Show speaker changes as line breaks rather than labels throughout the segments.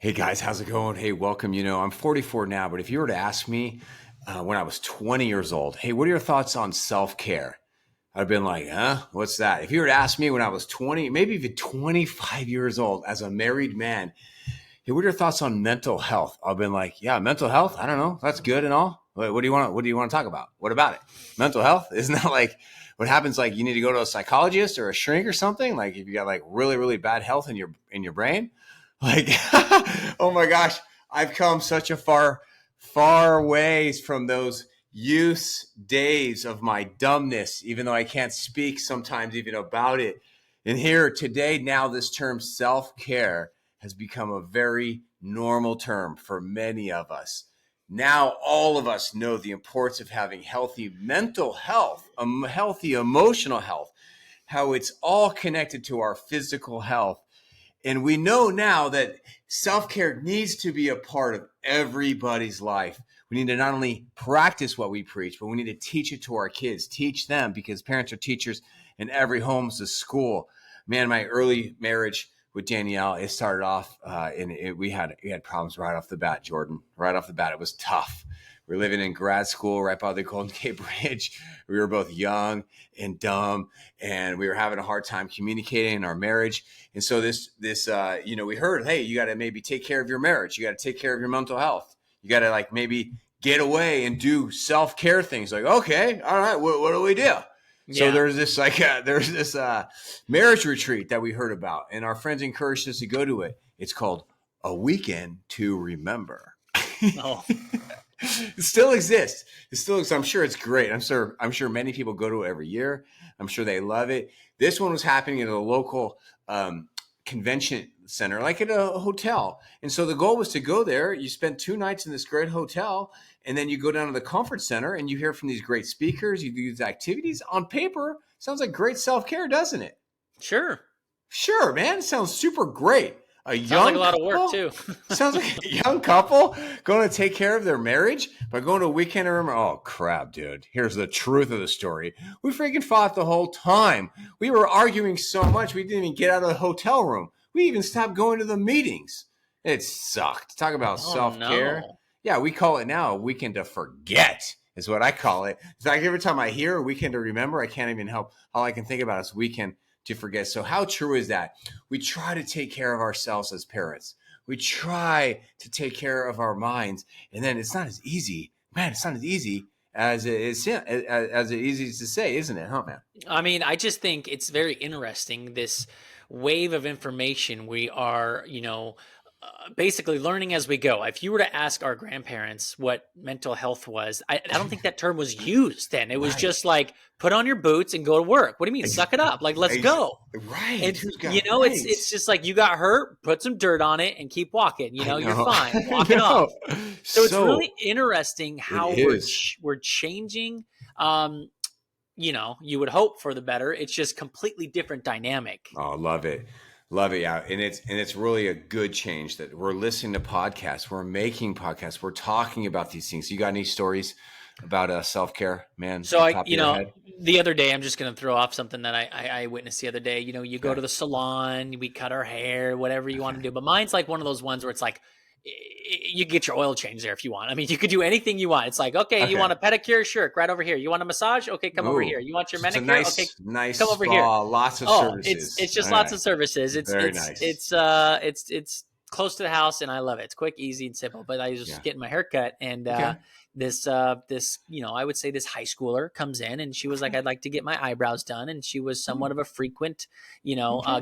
Hey guys, how's it going? Hey, welcome. I'm 44 now, but if you were to ask me when I was 20 years old, hey, what are your thoughts on self-care? I'd have been like, what's that? If you were to ask me when I was 20, maybe even 25 years old as a married man, hey, what are your thoughts on mental health? I've been like, yeah, mental health. I don't know. That's good and all. What do you want to talk about? What about it? Mental health? Isn't that like what happens? Like you need to go to a psychologist or a shrink or something? Like if you got like really, really bad health in your brain? Like, oh my gosh, I've come such a far ways from those youth days of my dumbness, even though I can't speak sometimes even about it. And here today, now this term self-care has become a very normal term for many of us. Now, all of us know the importance of having healthy mental health, healthy emotional health, how it's all connected to our physical health. And we know now that self-care needs to be a part of everybody's life. We need to not only practice what we preach, but we need to teach it to our kids, teach them, because parents are teachers and every home's a school. Man, my early marriage with Danielle, it started off we had problems right off the bat, Jordan. Right off the bat, it was tough. We were living in grad school right by the Golden Gate Bridge. We were both young and dumb, and we were having a hard time communicating in our marriage. And so we heard, hey, you got to maybe take care of your marriage. You got to take care of your mental health. You got to like maybe get away and do self-care things. Like, okay, all right, what do we do? Yeah. So there's this marriage retreat that we heard about, and our friends encouraged us to go to it. It's called A Weekend to Remember. Oh. It still exists. I'm sure it's great. I'm sure many people go to it every year. I'm sure they love it. This one was happening at a local convention center, like at a hotel. And so the goal was to go there. You spend 2 nights in this great hotel, and then you go down to the conference center and you hear from these great speakers. You do these activities. On paper, sounds like great self-care, doesn't it?
Sure,
man. It sounds super great.
Sounds like a lot of work too.
Sounds like a young couple going to take care of their marriage by going to a weekend room. Oh crap, dude. Here's the truth of the story. We freaking fought the whole time. We were arguing so much we didn't even get out of the hotel room. We even stopped going to the meetings. It sucked. Talk about self-care. No. Yeah, we call it now a weekend to forget is what I call it. In fact, every time I hear a weekend to remember, I can't even help. All I can think about is weekend to forget. So how true is that? We try to take care of ourselves as parents. We try to take care of our minds, and then it's not as easy. Man, it's not as easy as it is to say, isn't it? Huh, man?
I mean, I just think it's very interesting, this wave of information we are, basically learning as we go. If you were to ask our grandparents what mental health was, I don't think that term was used then. It was just like, put on your boots and go to work. What do you mean? Suck it up. Like, let's go.
Right.
And, it's just like, you got hurt, put some dirt on it and keep walking. You're fine. Walk it off. So it's really interesting how we're changing. You would hope for the better. It's just completely different dynamic.
Oh, love it. Love it, yeah. And it's really a good change that we're listening to podcasts, we're making podcasts, we're talking about these things. You got any stories about self-care, man?
So the other day, I'm just going to throw off something that I witnessed the other day. You go to the salon, we cut our hair, whatever you want to do. But mine's like one of those ones where it's like, you get your oil change there if you want. I mean, you could do anything you want. It's like, okay. You want a pedicure? Sure. Right over here. You want a massage? Okay. Come over here. You want your manicure?
Nice
come over
spa,
here.
Lots of services.
It's just lots of services. It's
very nice.
It's close to the house and I love it. It's quick, easy, and simple. But I was just getting my hair cut and, this I would say this high schooler comes in and she was like, I'd like to get my eyebrows done. And she was somewhat of a frequent,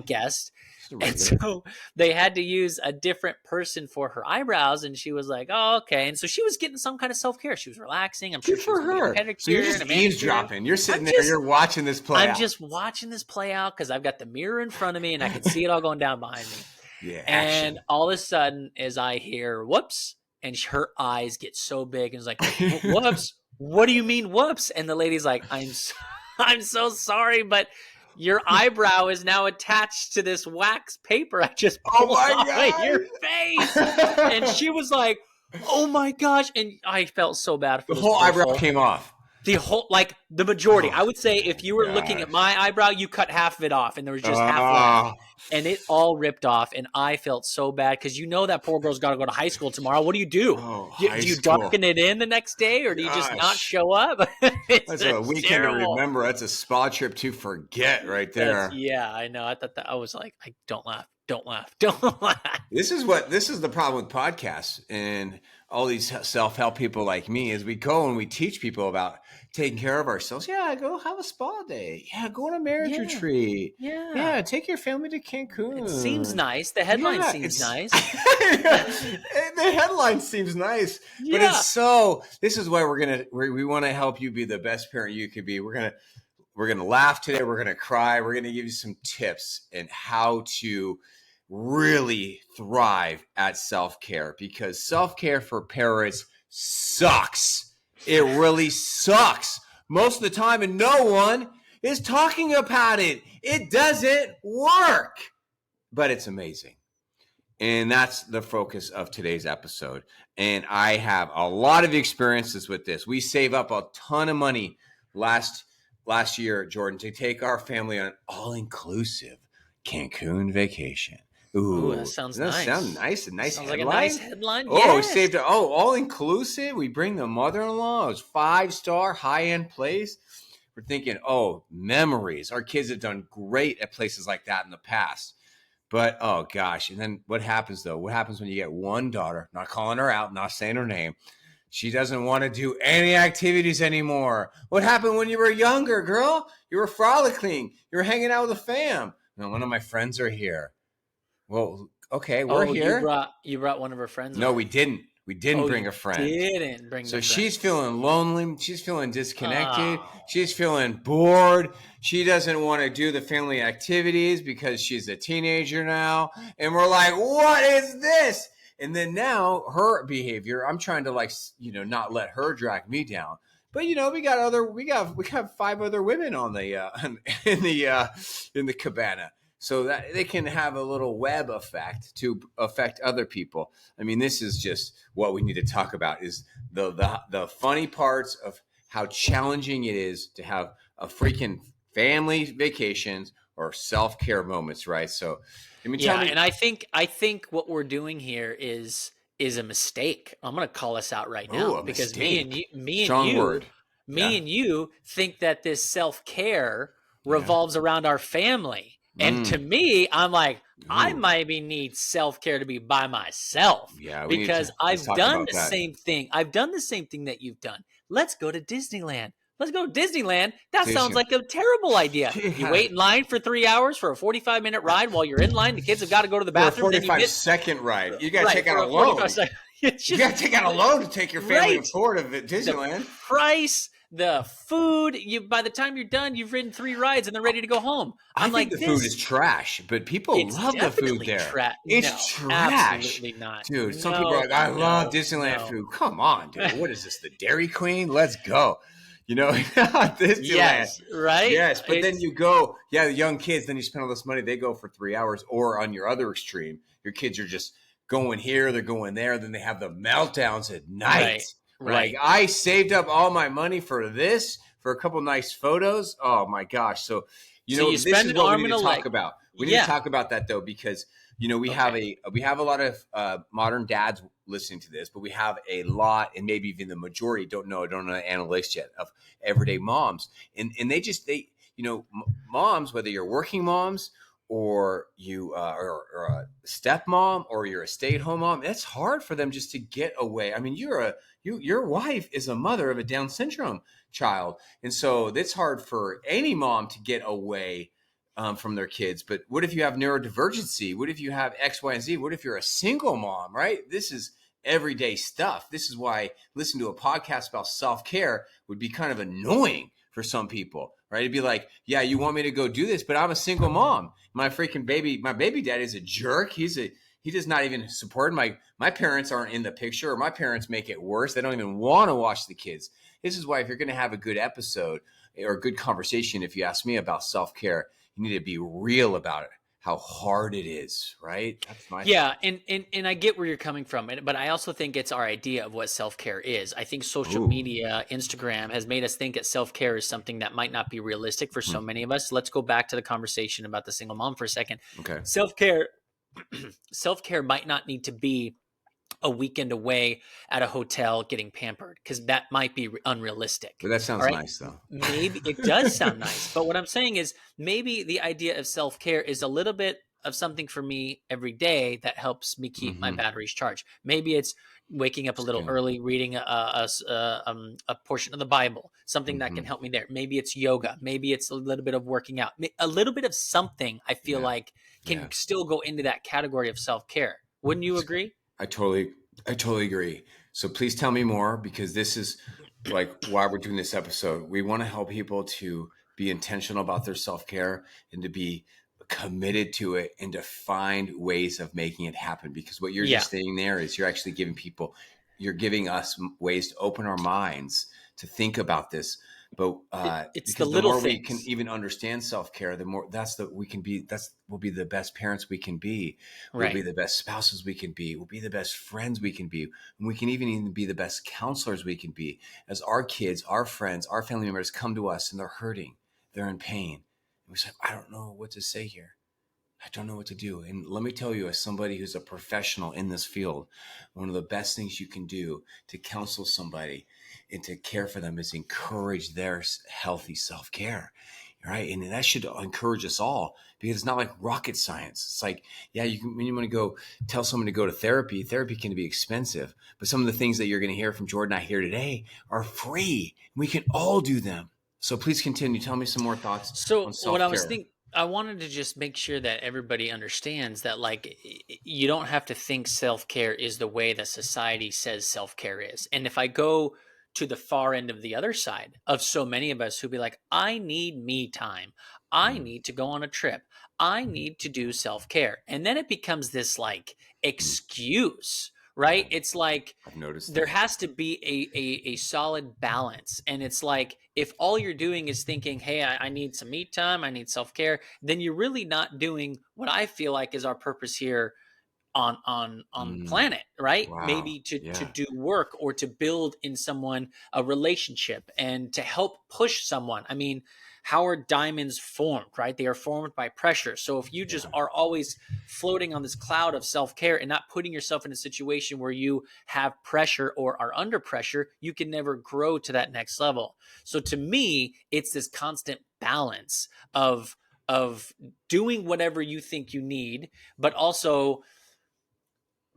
guest. And so they had to use a different person for her eyebrows. And she was like, oh, okay. And so she was getting some kind of self-care. She was relaxing. I'm sure
good for her. So you're just eavesdropping. You're sitting there, you're watching this play out.
I'm just watching this play out because I've got the mirror in front of me and I can see it all going down behind me.
Yeah.
And all of a sudden, as I hear whoops, and her eyes get so big and it's like, whoops, what do you mean whoops? And the lady's like, I'm so sorry, but your eyebrow is now attached to this wax paper I just pulled off of your face. And she was like, oh my gosh. And I felt so bad for
the whole eyebrow came off.
The whole, like The majority.
Oh,
I would say if you were looking at
gosh.
my eyebrow, you cut half of it off and there was just half left. And it all ripped off. And I felt so bad because that poor girl's got to go to high school tomorrow. What do you do?
Oh,
Do
high
you
school.
darken it in the next day or do you just not
Gosh.
show up?
That's a
It's
weekend to
terrible.
remember. That's a spa trip to forget right there.
I know. I thought that I was like, don't laugh, don't laugh, don't laugh.
This is the problem with podcasts and all these self-help people like me is we go and we teach people about taking care of ourselves. Yeah, go have a spa day. Yeah, go on a marriage retreat. Yeah, take your family to Cancun.
It seems nice. The headline seems nice.
The headline seems nice, but this is why we want to help you be the best parent you could be. We're gonna laugh today. We're gonna cry. We're gonna give you some tips and how to really thrive at self-care, because self-care for parents sucks. It really sucks most of the time, and no one is talking about it. It doesn't work, but it's amazing. And that's the focus of today's episode. And I have a lot of experiences with this. We save up a ton of money last year, Jordan, to take our family on an all-inclusive Cancun vacation. Ooh,
that sounds
doesn't
nice.
That sound nice? A nice
sounds
headline?
Like a nice headline.
Oh, we saved it. Oh, all-inclusive. We bring the mother-in-law. It was 5-star, high-end place. We're thinking, memories. Our kids have done great at places like that in the past. But, oh, gosh. And then what happens, though? What happens when you get one daughter, not calling her out, not saying her name, she doesn't want to do any activities anymore? What happened when you were younger, girl? You were frolicking. You were hanging out with the fam. No, one of my friends are here. Well, okay, we're here.
You brought one of her friends.
No, we didn't. We didn't bring a friend.
Didn't bring.
So she's feeling lonely. She's feeling disconnected. She's feeling bored. She doesn't want to do the family activities because she's a teenager now. And we're like, what is this? And then now her behavior, I'm trying to not let her drag me down. But we got 5 other women on the in the cabana, so that they can have a little web effect to affect other people. I mean, this is just what we need to talk about, is the funny parts of how challenging it is to have a freaking family vacations or self-care moments, right? So tell me.
And I think what we're doing here is a mistake. I'm going to call us out right now because
mistake.
me and you think that this self-care revolves around our family. And to me, I'm like, I maybe need self-care to be by myself.
Yeah,
because I've done the same thing. I've done the same thing that you've done. Let's go to Disneyland. Let's go to Disneyland. That sounds like a terrible idea. You wait in line for 3 hours for a 45-minute ride while you're in line. The kids have got to go to the bathroom.
For a 45-second ride. You got to take out a loan. You got to take out a loan to take your family and Ford to Disneyland.
The price, the food. By the time you're done, you've ridden 3 rides and they're ready to go home.
I think the food is trash, but people love the food there. It's trash.
Absolutely not.
Dude, some people are like, I love Disneyland food. Come on, dude. What is this, the Dairy Queen? Let's go. Disneyland.
Yes, right?
Yes, but then you go, the young kids, then you spend all this money. They go for 3 hours, or on your other extreme, your kids are just going here, they're going there. Then they have the meltdowns at night. Right. Like, I saved up all my money for this, for a couple nice photos. Oh my gosh. So, this is what we need to talk about. We need to talk about that though, because we have a lot of modern dads listening to this, but we have a lot, and maybe even the majority don't know the analytics yet, of everyday moms. And they moms, whether you're working moms or you are a stepmom or you're a stay-at-home mom, it's hard for them just to get away. I mean, your wife is a mother of a Down syndrome child. And so it's hard for any mom to get away from their kids. But what if you have neurodivergency? What if you have X, Y, and Z? What if you're a single mom, right? This is everyday stuff. This is why listening to a podcast about self-care would be kind of annoying for some people, right? It'd be like, yeah, you want me to go do this, but I'm a single mom. My baby dad is a jerk. He does not even support my parents aren't in the picture, or my parents make it worse. They don't even want to watch the kids. This is why, if you're going to have a good episode or a good conversation, if you ask me, about self-care, you need to be real about it. how hard it is, right? That's my
Yeah,
thought.
and I get where you're coming from, but I also think it's our idea of what self-care is. I think social
Ooh.
media, Instagram has made us think that self-care is something that might not be realistic for so
Hmm.
many of us. Let's go back to the conversation about the single mom for a second.
Okay.
Self-care self-care might not need to be a weekend away at a hotel getting pampered because that might be
But
unrealistic.
that
All
sounds
right.
nice though.
Maybe it does sound nice, but what I'm saying is maybe the idea of self care is a little bit of something for me every day that helps me keep my
Hmm.
batteries charged. Maybe it's waking up a
It's
little
good.
early, reading a portion of the Bible, something that can
Hmm.
help me there. Maybe it's yoga. Maybe it's a little bit of working out. A little bit of something I feel
Yeah.
like can
Yeah.
still go into that category of self care. Wouldn't you
It's,
agree?
I totally, I totally agree. So please tell me more, because this is like why we're doing this episode. We want to help people to be intentional about their self-care and to be committed to it and to find ways of making it happen. Because what you're
Yeah.
just saying there is you're actually giving people, you're giving us ways to open our minds to think about this. But
It's the
because the
little
more we can
things.
even understand self-care, the more we can be, we'll be the best parents we can be. We'll
Right.
be the best spouses we can be. We'll be the best friends we can be. And we can even be the best counselors we can be. As our kids, our friends, our family members come to us and they're hurting, they're in pain. And we say, I don't know what to say here. I don't know what to do. And let me tell you, as somebody who's a professional in this field, one of the best things you can do to counsel somebody and to care for them is encourage their healthy self-care. Right. And that should encourage us all, because it's not like rocket science. It's like, yeah, you can, when you want to go tell someone to go to therapy, therapy can be expensive, but some of the things that you're going to hear from Jordan and I here today are free. We can all do them. So please continue. Tell me some more thoughts
So
on
what I was
self-care.
thinking, I wanted to just make sure that everybody understands that, like, you don't have to think self care is the way that society says self care is. And if I go to the far end of the other side of so many of us who be like, I need me time, I
Mm,
need to go on a trip, I need to do self care, and then it becomes this like
mm.
excuse, right?
Yeah,
It's like
I've noticed
there
that.
has to be a solid balance. And it's like, if all you're doing is thinking, hey, I need some me time, I need self-care, then you're really not doing what I feel like is our purpose here on the
Mm,
planet, right?
wow.
Maybe to
Yeah.
do work or to build in someone a relationship and to help push someone. I mean, how are diamonds formed, right? They are formed by pressure. So if you just
Yeah.
are always floating on this cloud of self-care and not putting yourself in a situation where you have pressure or are under pressure, you can never grow to that next level. So to me, it's this constant balance of doing whatever you think you need, but also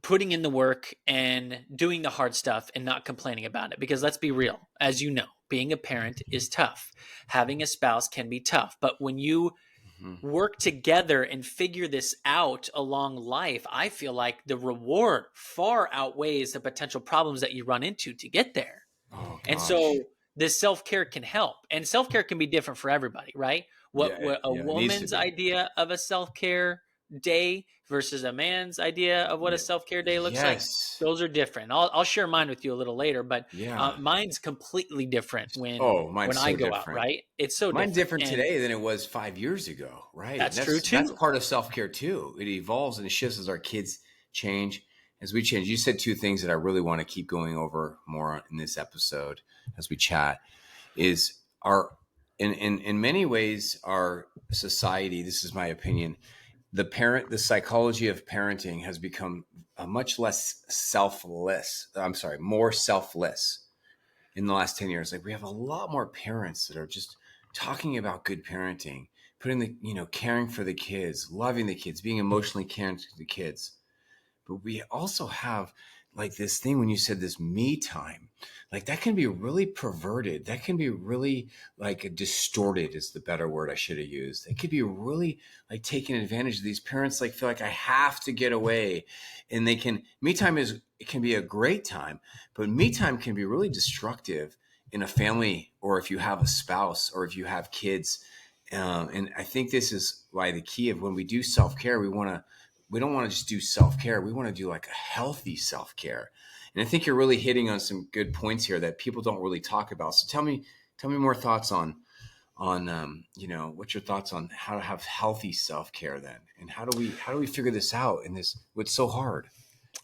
putting in the work and doing the hard stuff and not complaining about it. Because let's be real, as you know, being a parent is tough. Having a spouse can be tough. But when you
Hmm.
work together and figure this out along life, I feel like the reward far outweighs the potential problems that you run into to get there.
Oh
And
gosh.
so this self-care can help. And self-care can be different for everybody, right? What a
Yeah, it needs to
woman's
be.
idea of a self-care day versus a man's idea of what a
Yeah.
self-care day looks like,
Yes.
those are different. I'll share mine with you a little later, but
Yeah.
mine's completely different
Oh, mine's
when I
so
go out,
different.
right? It's so
Mine's
different.
different
And
today than it was 5 years ago. Right. And
that's true
that's
too.
part of self-care too. It evolves and it shifts as our kids change, as we change. You said two things that I really want to keep going over more in this episode as we chat is our in many ways our society, this is my opinion, the psychology of parenting has become a much less selfless. I'm sorry, more selfless in the last 10 years. Like we have a lot more parents that are just talking about good parenting, putting the, caring for the kids, loving the kids, being emotionally caring to the kids. But we also have like this thing when you said this me time, like that can be really perverted. That can be really like distorted is the better word I should have used. It could be really like taking advantage of these parents, like feel like I have to get away. And they can, me time is, it can be a great time, but me time can be really destructive in a family, or if you have a spouse or if you have kids. And I think this is why the key of when we do self-care, we don't want to just do self-care. We want to do like a healthy self-care. And I think you're really hitting on some good points here that people don't really talk about. So tell me more thoughts what's your thoughts on how to have healthy self-care then? And how do we figure this out in this, what's so hard?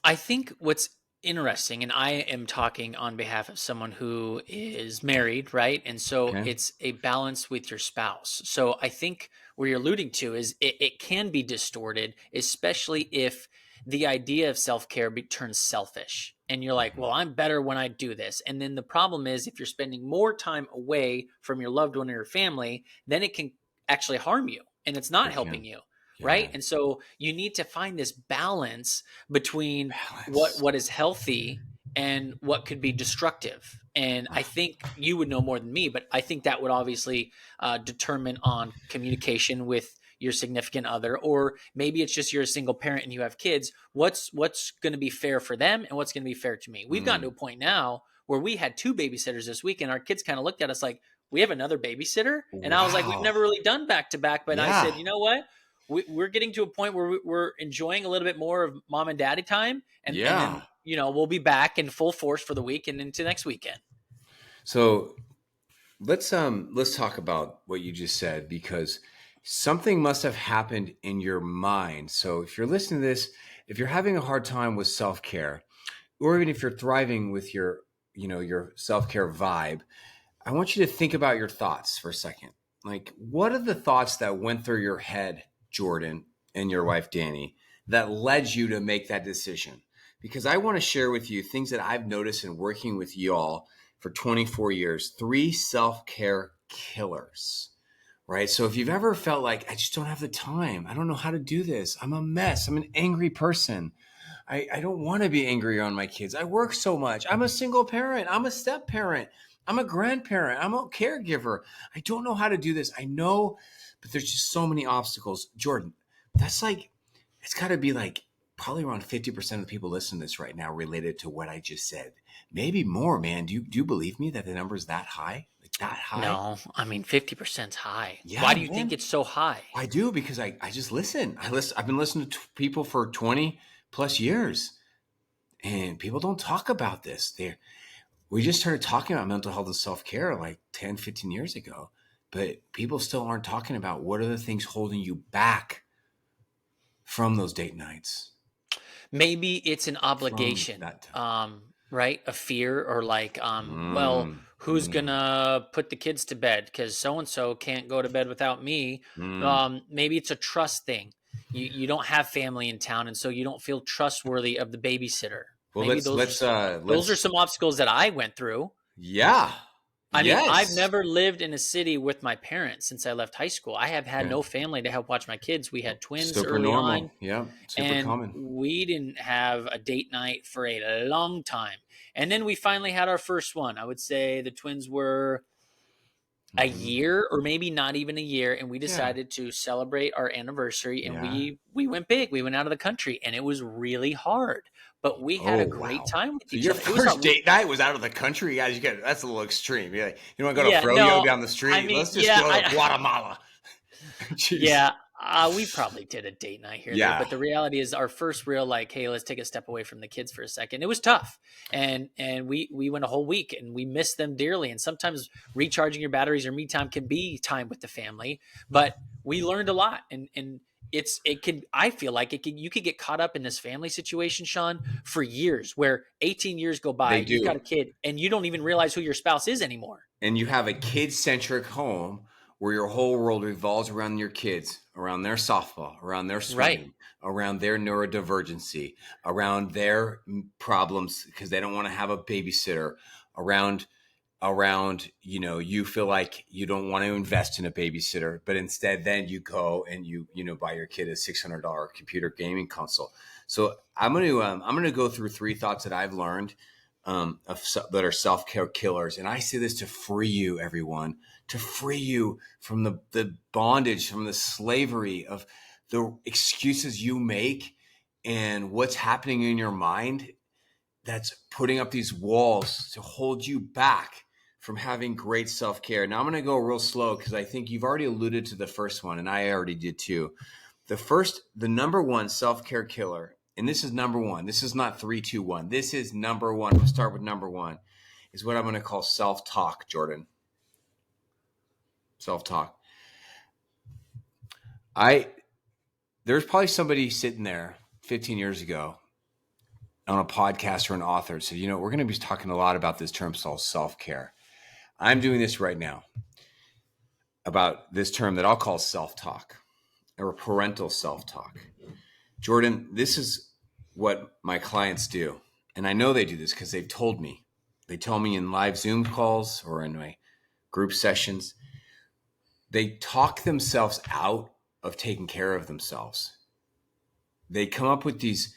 I think what's interesting, and I am talking on behalf of someone who is married, right? And so
Okay.
it's a balance with your spouse. So I think where you're alluding to is it can be distorted, especially if the idea of self care turns selfish. And you're like,
Mhm.
well, I'm better when I do this. And then the problem is if you're spending more time away from your loved one or your family, then it can actually harm you and it's not
It
helping
can.
you.
Yeah.
Right. And so you need to find this balance between what
Balance.
what is healthy and what could be destructive. And I think you would know more than me, but I think that would obviously determine on communication with your significant other, or maybe it's just you're a single parent and you have kids. What's going to be fair for them, and what's going to be fair to me? We've gotten to
Mm.
a point now where we had two babysitters this week, and our kids kind of looked at us like, "We have another babysitter," and I was like, "We've
Wow.
never really done back to back," but I said,
Yeah.
"You know what? We're getting to a point where we're enjoying a little bit more of mom and daddy time, and then
Yeah.
we'll be back in full force for the week and into next weekend."
So let's talk about what you just said, because something must have happened in your mind. So if you're listening to this, if you're having a hard time with self-care, or even if you're thriving with your self-care vibe, I want you to think about your thoughts for a second. Like, what are the thoughts that went through your head, Jordan, and your wife, Danny, that led you to make that decision? Because I want to share with you things that I've noticed in working with y'all for 24 years, 3 self-care killers, right? So if you've ever felt like, I just don't have the time, I don't know how to do this, I'm a mess, I'm an angry person, I don't want to be angry on my kids. I work so much. I'm a single parent. I'm a step parent. I'm a grandparent. I'm a caregiver. I don't know how to do this. I know, but there's just so many obstacles. Jordan, that's like, it's got to be like probably around 50% of the people listening to this right now related to what I just said. Maybe more, man. Do you believe me that the number is that high? Like that high?
No, I mean 50% high. Why
Yeah,
do you think
man.
it's so high?
I do, because I just listen. I've been listening to people for 20 plus years, and people don't talk about this. We just started talking about mental health and self-care like 10, 15 years ago, but people still aren't talking about what are the things holding you back from those date nights,
Maybe it's an
from
obligation,
that time.
right? A fear, or like, well,
Mm,
who's
mm,
gonna put the kids to bed because so and so can't go to bed without me?
mm.
Maybe it's a trust thing. You don't have family in town, and so you don't feel trustworthy of the babysitter.
Well,
Maybe those are some obstacles that I went through.
yeah,
I mean, I've
yes.
never lived in a city with my parents since I left high school. I have had
Okay.
no family to help watch my kids. We had twins
Super
early
normal.
on,
Yeah, super
and
common.
we didn't have a date night for a long time. And then we finally had our first one. I would say the twins were a
Hmm.
year, or maybe not even a year, and we
Yeah,
decided to celebrate our anniversary, and
yeah.
we went big. We went out of the country, and it was really hard, but we had
Oh,
a great
wow.
time with
So
each
your
other. It was a
first date night was out of the country? Guys, that's a little extreme. You want to go to
Yeah,
Froyo
no,
down the
I
street?
mean,
Let's just
yeah,
go to
I
Guatemala. Jeez.
yeah, we probably did a date night here or there,
Yeah.
but the reality is our first real, like, hey, let's take a step away from the kids for a second. It was tough, and we went a whole week, and we missed them dearly. And sometimes recharging your batteries or me time can be time with the family, but we learned a lot, and it can, I feel like it can, you could get caught up in this family situation, Sean, for years, where 18 years go by,
They
you've got
do.
a kid, and you don't even realize who your spouse is anymore.
And you have a kid-centric home where your whole world revolves around your kids, around their softball, around their
Right.
swimming, around their neurodivergency, around their problems because they don't want to have a babysitter, around you feel like you don't want to invest in a babysitter, but instead then you go and you buy your kid a $600 computer gaming console. So I'm gonna go through 3 thoughts that I've learned, that are self-care killers, and I say this to free you, everyone, to free you from the bondage, from the slavery of the excuses you make and what's happening in your mind that's putting up these walls to hold you back from having great self-care. Now I'm going to go real slow because I think you've already alluded to the first one, and I already did too. The number one self-care killer, and this is number one. This is not 3, 2, 1. This is number one. We'll start with number one, is what I'm going to call self-talk, Jordan. Self-talk. There's probably somebody sitting there 15 years ago on a podcast or an author said, we're going to be talking a lot about this term called self-care. I'm doing this right now about this term that I'll call self-talk or parental self-talk. Jordan, this is what my clients do. And I know they do this because they've told me. They tell me in live Zoom calls or in my group sessions, they talk themselves out of taking care of themselves. They come up with these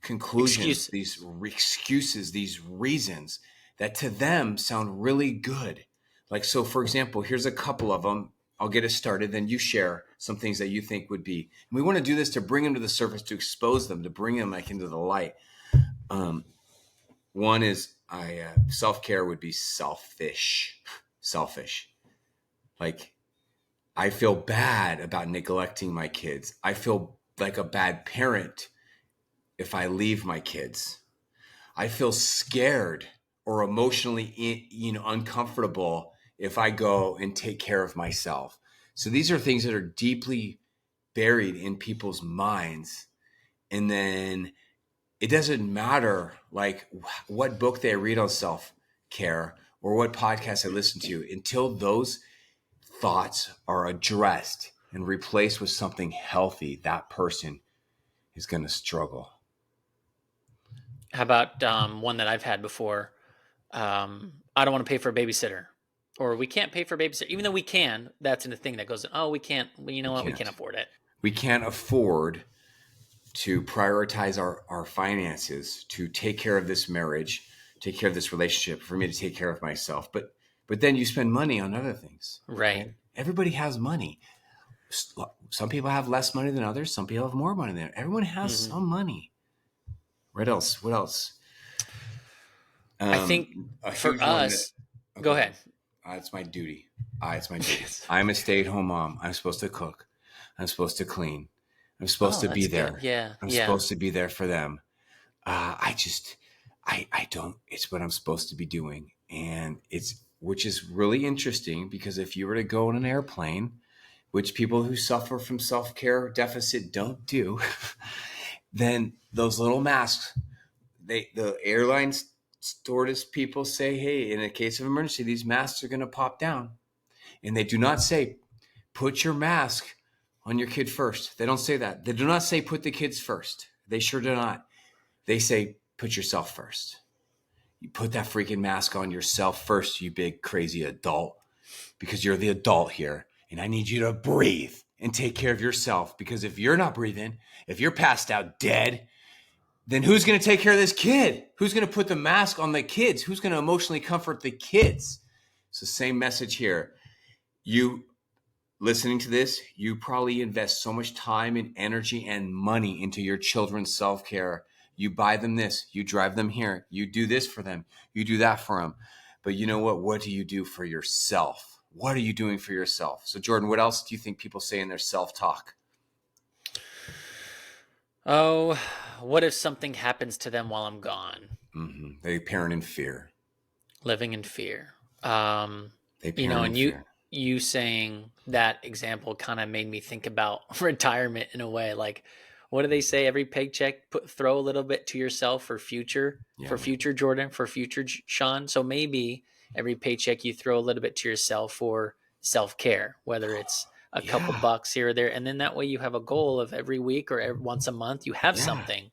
conclusions, these excuses, these reasons that to them sound really good. Like, so for example, here's a couple of them. I'll get us started. Then you share some things that you think would be, and we want to do this to bring them to the surface, to expose them, to bring them like into the light. One is self-care would be selfish. Like, I feel bad about neglecting my kids. I feel like a bad parent if I leave my kids. I feel scared or emotionally, uncomfortable if I go and take care of myself. So these are things that are deeply buried in people's minds. And then it doesn't matter like what book they read on self-care or what podcast I listen to until those thoughts are addressed and replaced with something healthy, that person is going to struggle.
How about one that I've had before? I don't want to pay for a babysitter, or we can't pay for a babysitter, even though we can. That's in the thing that goes, oh, we can't. Well, you know what? We can't afford it.
We can't afford to prioritize our finances to take care of this marriage, take care of this relationship, for me to take care of myself. But then you spend money on other things.
Right?
Everybody has money. Some people have less money than others. Some people have more money than others. Everyone has some money. What else?
I think for us, go ahead.
It's my duty. I'm a stay-at-home mom. I'm supposed to cook. I'm supposed to clean. I'm supposed to be there.
Good. Yeah.
I'm supposed to be there for them. I don't, it's what I'm supposed to be doing. And which is really interesting because if you were to go on an airplane, which people who suffer from self-care deficit don't do, then those little masks, the airlines stewardess people say, hey, in a case of emergency, these masks are going to pop down. And they do not say, put your mask on your kid first. They don't say that. They do not say, put the kids first. They sure do not. They say, put yourself first. You put that freaking mask on yourself first, you big crazy adult, because you're the adult here. And I need you to breathe and take care of yourself, because if you're not breathing, if you're passed out dead, then who's going to take care of this kid? Who's going to put the mask on the kids? Who's going to emotionally comfort the kids? It's the same message here. You listening to this, you probably invest so much time and energy and money into your children's self-care. You buy them this, you drive them here, you do this for them, you do that for them. But you know what? What do you do for yourself? What are you doing for yourself? So Jordan, what else do you think people say in their self-talk?
Oh, what if something happens to them while I'm gone?
Mm-hmm. They parent in fear.
Living in fear.
They parent in fear.
You saying that example kind of made me think about retirement in a way. Like, what do they say? Every paycheck, throw a little bit to yourself for future, future Jordan, for future Sean. So maybe every paycheck you throw a little bit to yourself for self-care, whether it's a couple bucks here or there. And then that way you have a goal of every week or once a month, you have something.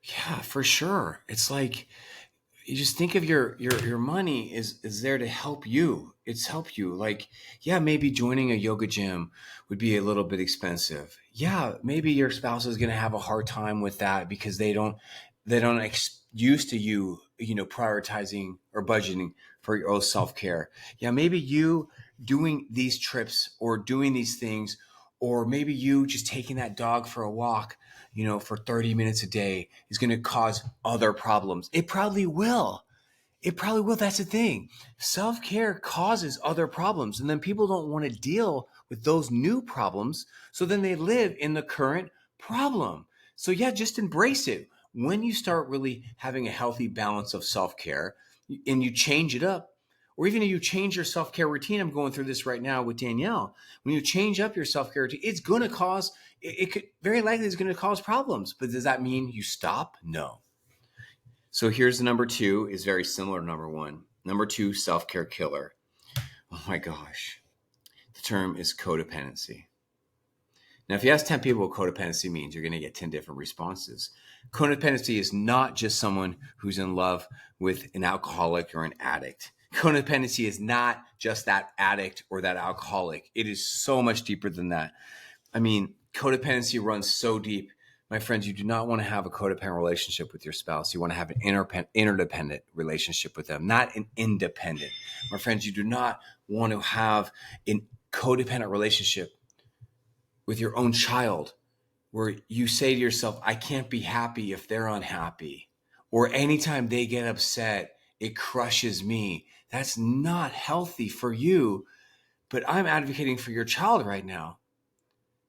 Yeah, for sure. It's like, you just think of your money is there to help you. It's help you. Like, yeah, maybe joining a yoga gym would be a little bit expensive. Yeah, maybe your spouse is going to have a hard time with that because they don't used to you prioritizing or budgeting for your own self-care. Yeah, maybe you doing these trips or doing these things, or maybe you just taking that dog for a walk, for 30 minutes a day is going to cause other problems. It probably will. That's the thing. Self-care causes other problems. And then people don't want to deal with those new problems. So then they live in the current problem. So yeah, just embrace it. When you start really having a healthy balance of self-care and you change it up, or even if you change your self-care routine, I'm going through this right now with Danielle. When you change up your self-care routine, it's going to cause, it could very likely is going to cause problems. But does that mean you stop? No. So here's the number 2 is very similar to number 1. Number 2, self-care killer. Oh my gosh. The term is codependency. Now, if you ask 10 people what codependency means, you're going to get 10 different responses. Codependency is not just someone who's in love with an alcoholic or an addict. Codependency is not just that addict or that alcoholic. It is so much deeper than that. I mean, codependency runs so deep. My friends, you do not want to have a codependent relationship with your spouse. You want to have an interdependent relationship with them, not an independent. My friends, you do not want to have a codependent relationship with your own child where you say to yourself, I can't be happy if they're unhappy. Or anytime they get upset, it crushes me. That's not healthy for you. But I'm advocating for your child right now.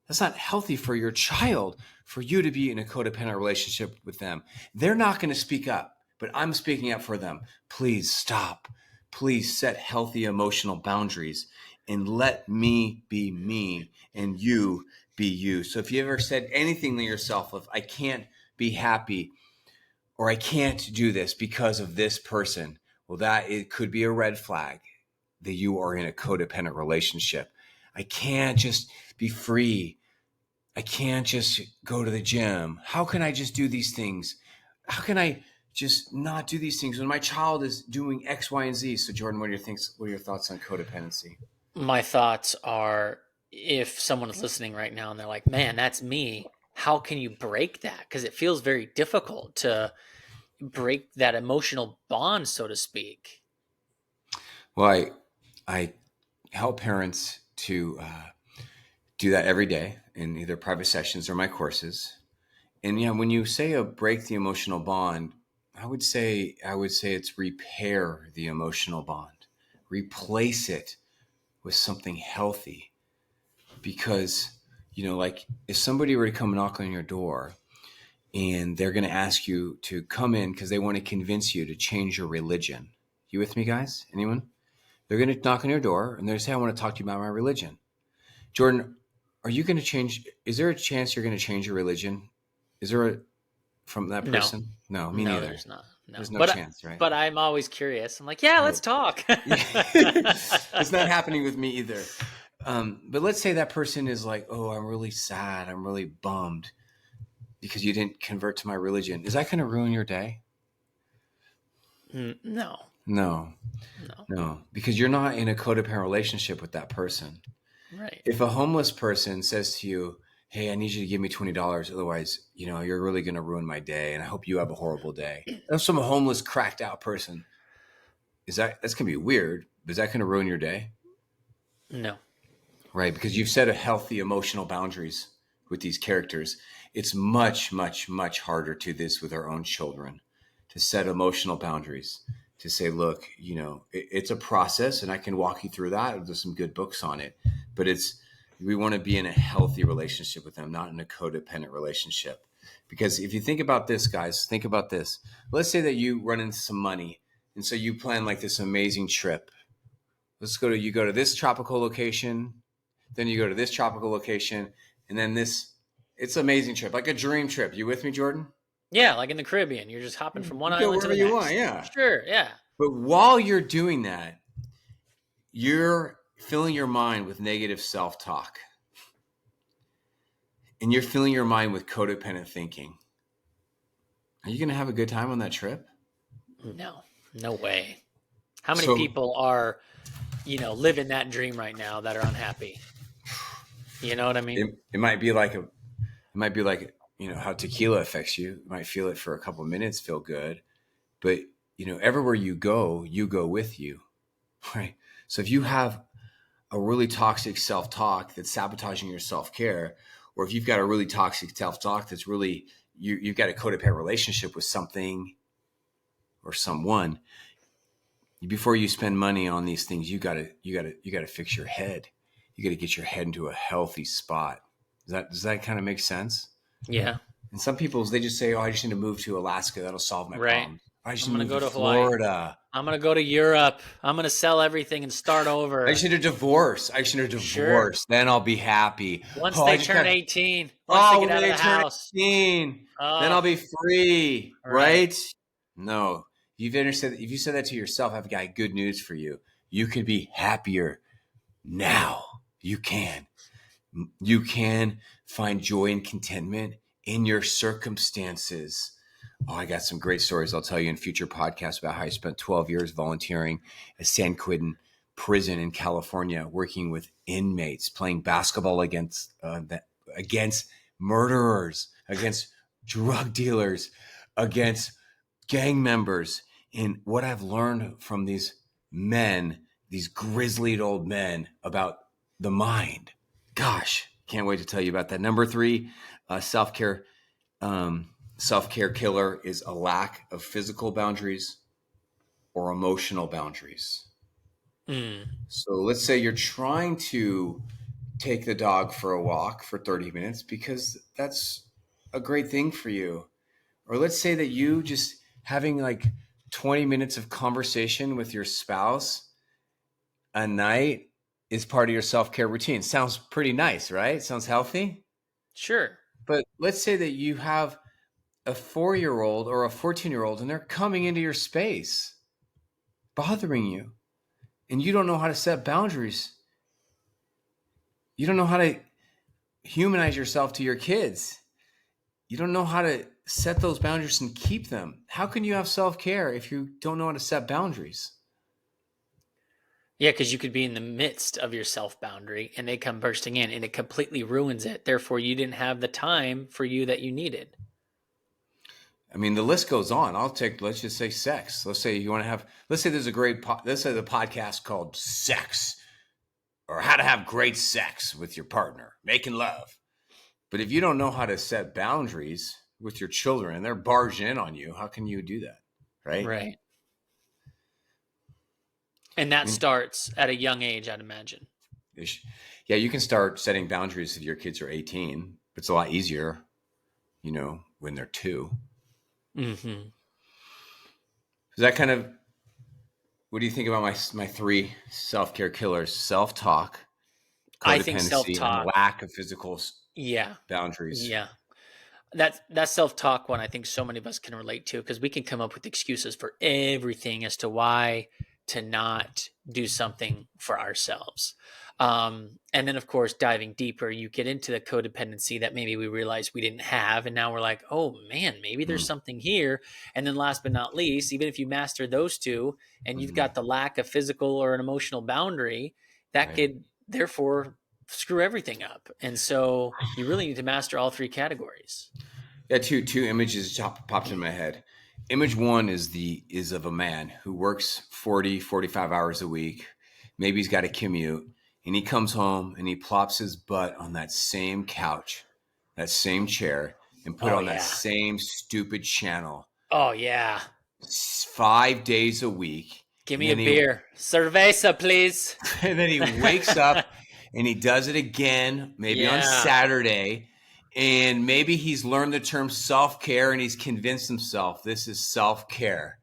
That's not healthy for your child, for you to be in a codependent relationship with them. They're not going to speak up, but I'm speaking up for them. Please stop. Please set healthy emotional boundaries and let me be me and you be you. So if you ever said anything to yourself of, I can't be happy or I can't do this because of this person, well, that it could be a red flag that you are in a codependent relationship. I can't just be free. I can't just go to the gym. How can I just do these things? How can I just not do these things when my child is doing X, Y, and Z? So Jordan, what are your thoughts on codependency?
My thoughts are, if someone is listening right now and they're like, man, that's me, how can you break that? Because it feels very difficult to break that emotional bond, so to speak.
Well, I help parents to do that every day in either private sessions or my courses. And when you say break the emotional bond, I would say it's repair the emotional bond, replace it with something healthy. Because like if somebody were to come knock on your door and they're going to ask you to come in because they want to convince you to change your religion. You with me, guys? Anyone? They're going to knock on your door and they're going to say, I want to talk to you about my religion. Jordan, are you going to change? Is there a chance you're going to change your religion? Is there from that person? No, me neither.
There's not. No.
There's no chance, right?
But I'm always curious. I'm like, yeah, let's talk.
It's not happening with me either. But let's say that person is like, oh, I'm really sad. I'm really bummed because you didn't convert to my religion. Is that going to ruin your day?
No.
Because you're not in a codependent relationship with that person.
Right.
If a homeless person says to you, hey, I need you to give me $20. Otherwise, you're really going to ruin my day. And I hope you have a horrible day. If some homeless cracked out person, that's going to be weird. But is that going to ruin your day?
No.
Right. Because you've set a healthy emotional boundaries with these characters. It's much, much, much harder to this with our own children, to set emotional boundaries, to say, look, it's a process and I can walk you through that. There's some good books on it, but we want to be in a healthy relationship with them, not in a codependent relationship. Because if you think about this, guys, think about this. Let's say that you run into some money. And so you plan like this amazing trip. You go to this tropical location, then you go to this tropical location, and then it's an amazing trip, like a dream trip. You with me, Jordan?
Yeah, like in the Caribbean. You're just hopping from one island to the next.
Want, yeah.
Sure, yeah.
But while you're doing that, you're filling your mind with negative self-talk. And you're filling your mind with codependent thinking. Are you going to have a good time on that trip?
No way. How many people are, living that dream right now that are unhappy? You know what I mean?
It might be like how tequila affects you. You might feel it for a couple of minutes, feel good. But, everywhere you go with you, right? So if you have a really toxic self-talk that's sabotaging your self-care, or if you've got a really toxic self-talk that's really, you've got a codependent relationship with something or someone, before you spend money on these things, you gotta fix your head. You got to get your head into a healthy spot. Does that kind of make sense?
Yeah.
And some people, they just say, oh, I just need to move to Alaska. That'll solve my problems. I should
I'm gonna
move to
go to Hawaii.
Florida.
I'm gonna go to Europe. I'm gonna sell everything and start over.
I should have divorced.
Sure.
Then I'll be happy.
Once
Oh, I
they
just
turn
got
18, once they
Oh,
get
when
out of
they
the
turn
house.
18, then
Oh,
I'll be free,
right.
right? No. If you said that to yourself, I've got good news for you. You can be happier now. You can. You can find joy and contentment in your circumstances. Oh, I got some great stories I'll tell you in future podcasts about how I spent 12 years volunteering at San Quentin prison in California, working with inmates, playing basketball against murderers, against drug dealers, against gang members. And what I've learned from these men, these grizzlied old men, about the mind. Gosh, can't wait to tell you about that. Number 3, self-care. Self-care killer is a lack of physical boundaries or emotional boundaries. So let's say you're trying to take the dog for a walk for 30 minutes because that's a great thing for you. Or let's say that you just having like 20 minutes of conversation with your spouse a night is part of your self-care routine. Sounds pretty nice, right? Sounds healthy.
Sure.
But let's say that you have a 4-year-old or a 14-year-old and they're coming into your space, bothering you, and you don't know how to set boundaries. You don't know how to humanize yourself to your kids. You don't know how to set those boundaries and keep them. How can you have self-care if you don't know how to set boundaries?
Yeah, because you could be in the midst of your self boundary and they come bursting in and it completely ruins it. Therefore, you didn't have the time for you that you needed.
I mean, the list goes on. Let's just say sex. Let's say there's let's say the podcast called Sex, or how to have great sex with your partner, making love. But if you don't know how to set boundaries with your children and they're barging in on you, how can you do that? Right?
Right. And
I
that
mean,
starts at a young age, I'd imagine.
yeah, you can start setting boundaries if your kids are 18. But it's a lot easier, when they're 2.
Mm-hmm.
Is that kind of, what do you think about my 3 self-care killers? Self-talk,
I think
codependency, and
self-talk.
lack of physical
Yeah.
boundaries.
Yeah. That self-talk one, I think so many of us can relate to because we can come up with excuses for everything as to why to not do something for ourselves. And then, of course, diving deeper, you get into the codependency that maybe we realized we didn't have. And now we're like, oh man, maybe there's something here. And then last but not least, even if you master those two and you've got the lack of physical or an emotional boundary, that
Right.
could therefore screw everything up. And so you really need to master all 3 categories.
Yeah, two images popped in my head. Image 1 is of a man who works 45 hours a week. Maybe he's got a commute, and he comes home and he plops his butt on that same couch, that same chair, and put
Oh
on that
yeah.
same stupid channel
Oh yeah.
5 days a week.
Give
And
me a
then he
beer. Cerveza, please.
and then he wakes up and he does it again, maybe on
Yeah.
Saturday. And maybe he's learned the term self-care and he's convinced himself this is self-care.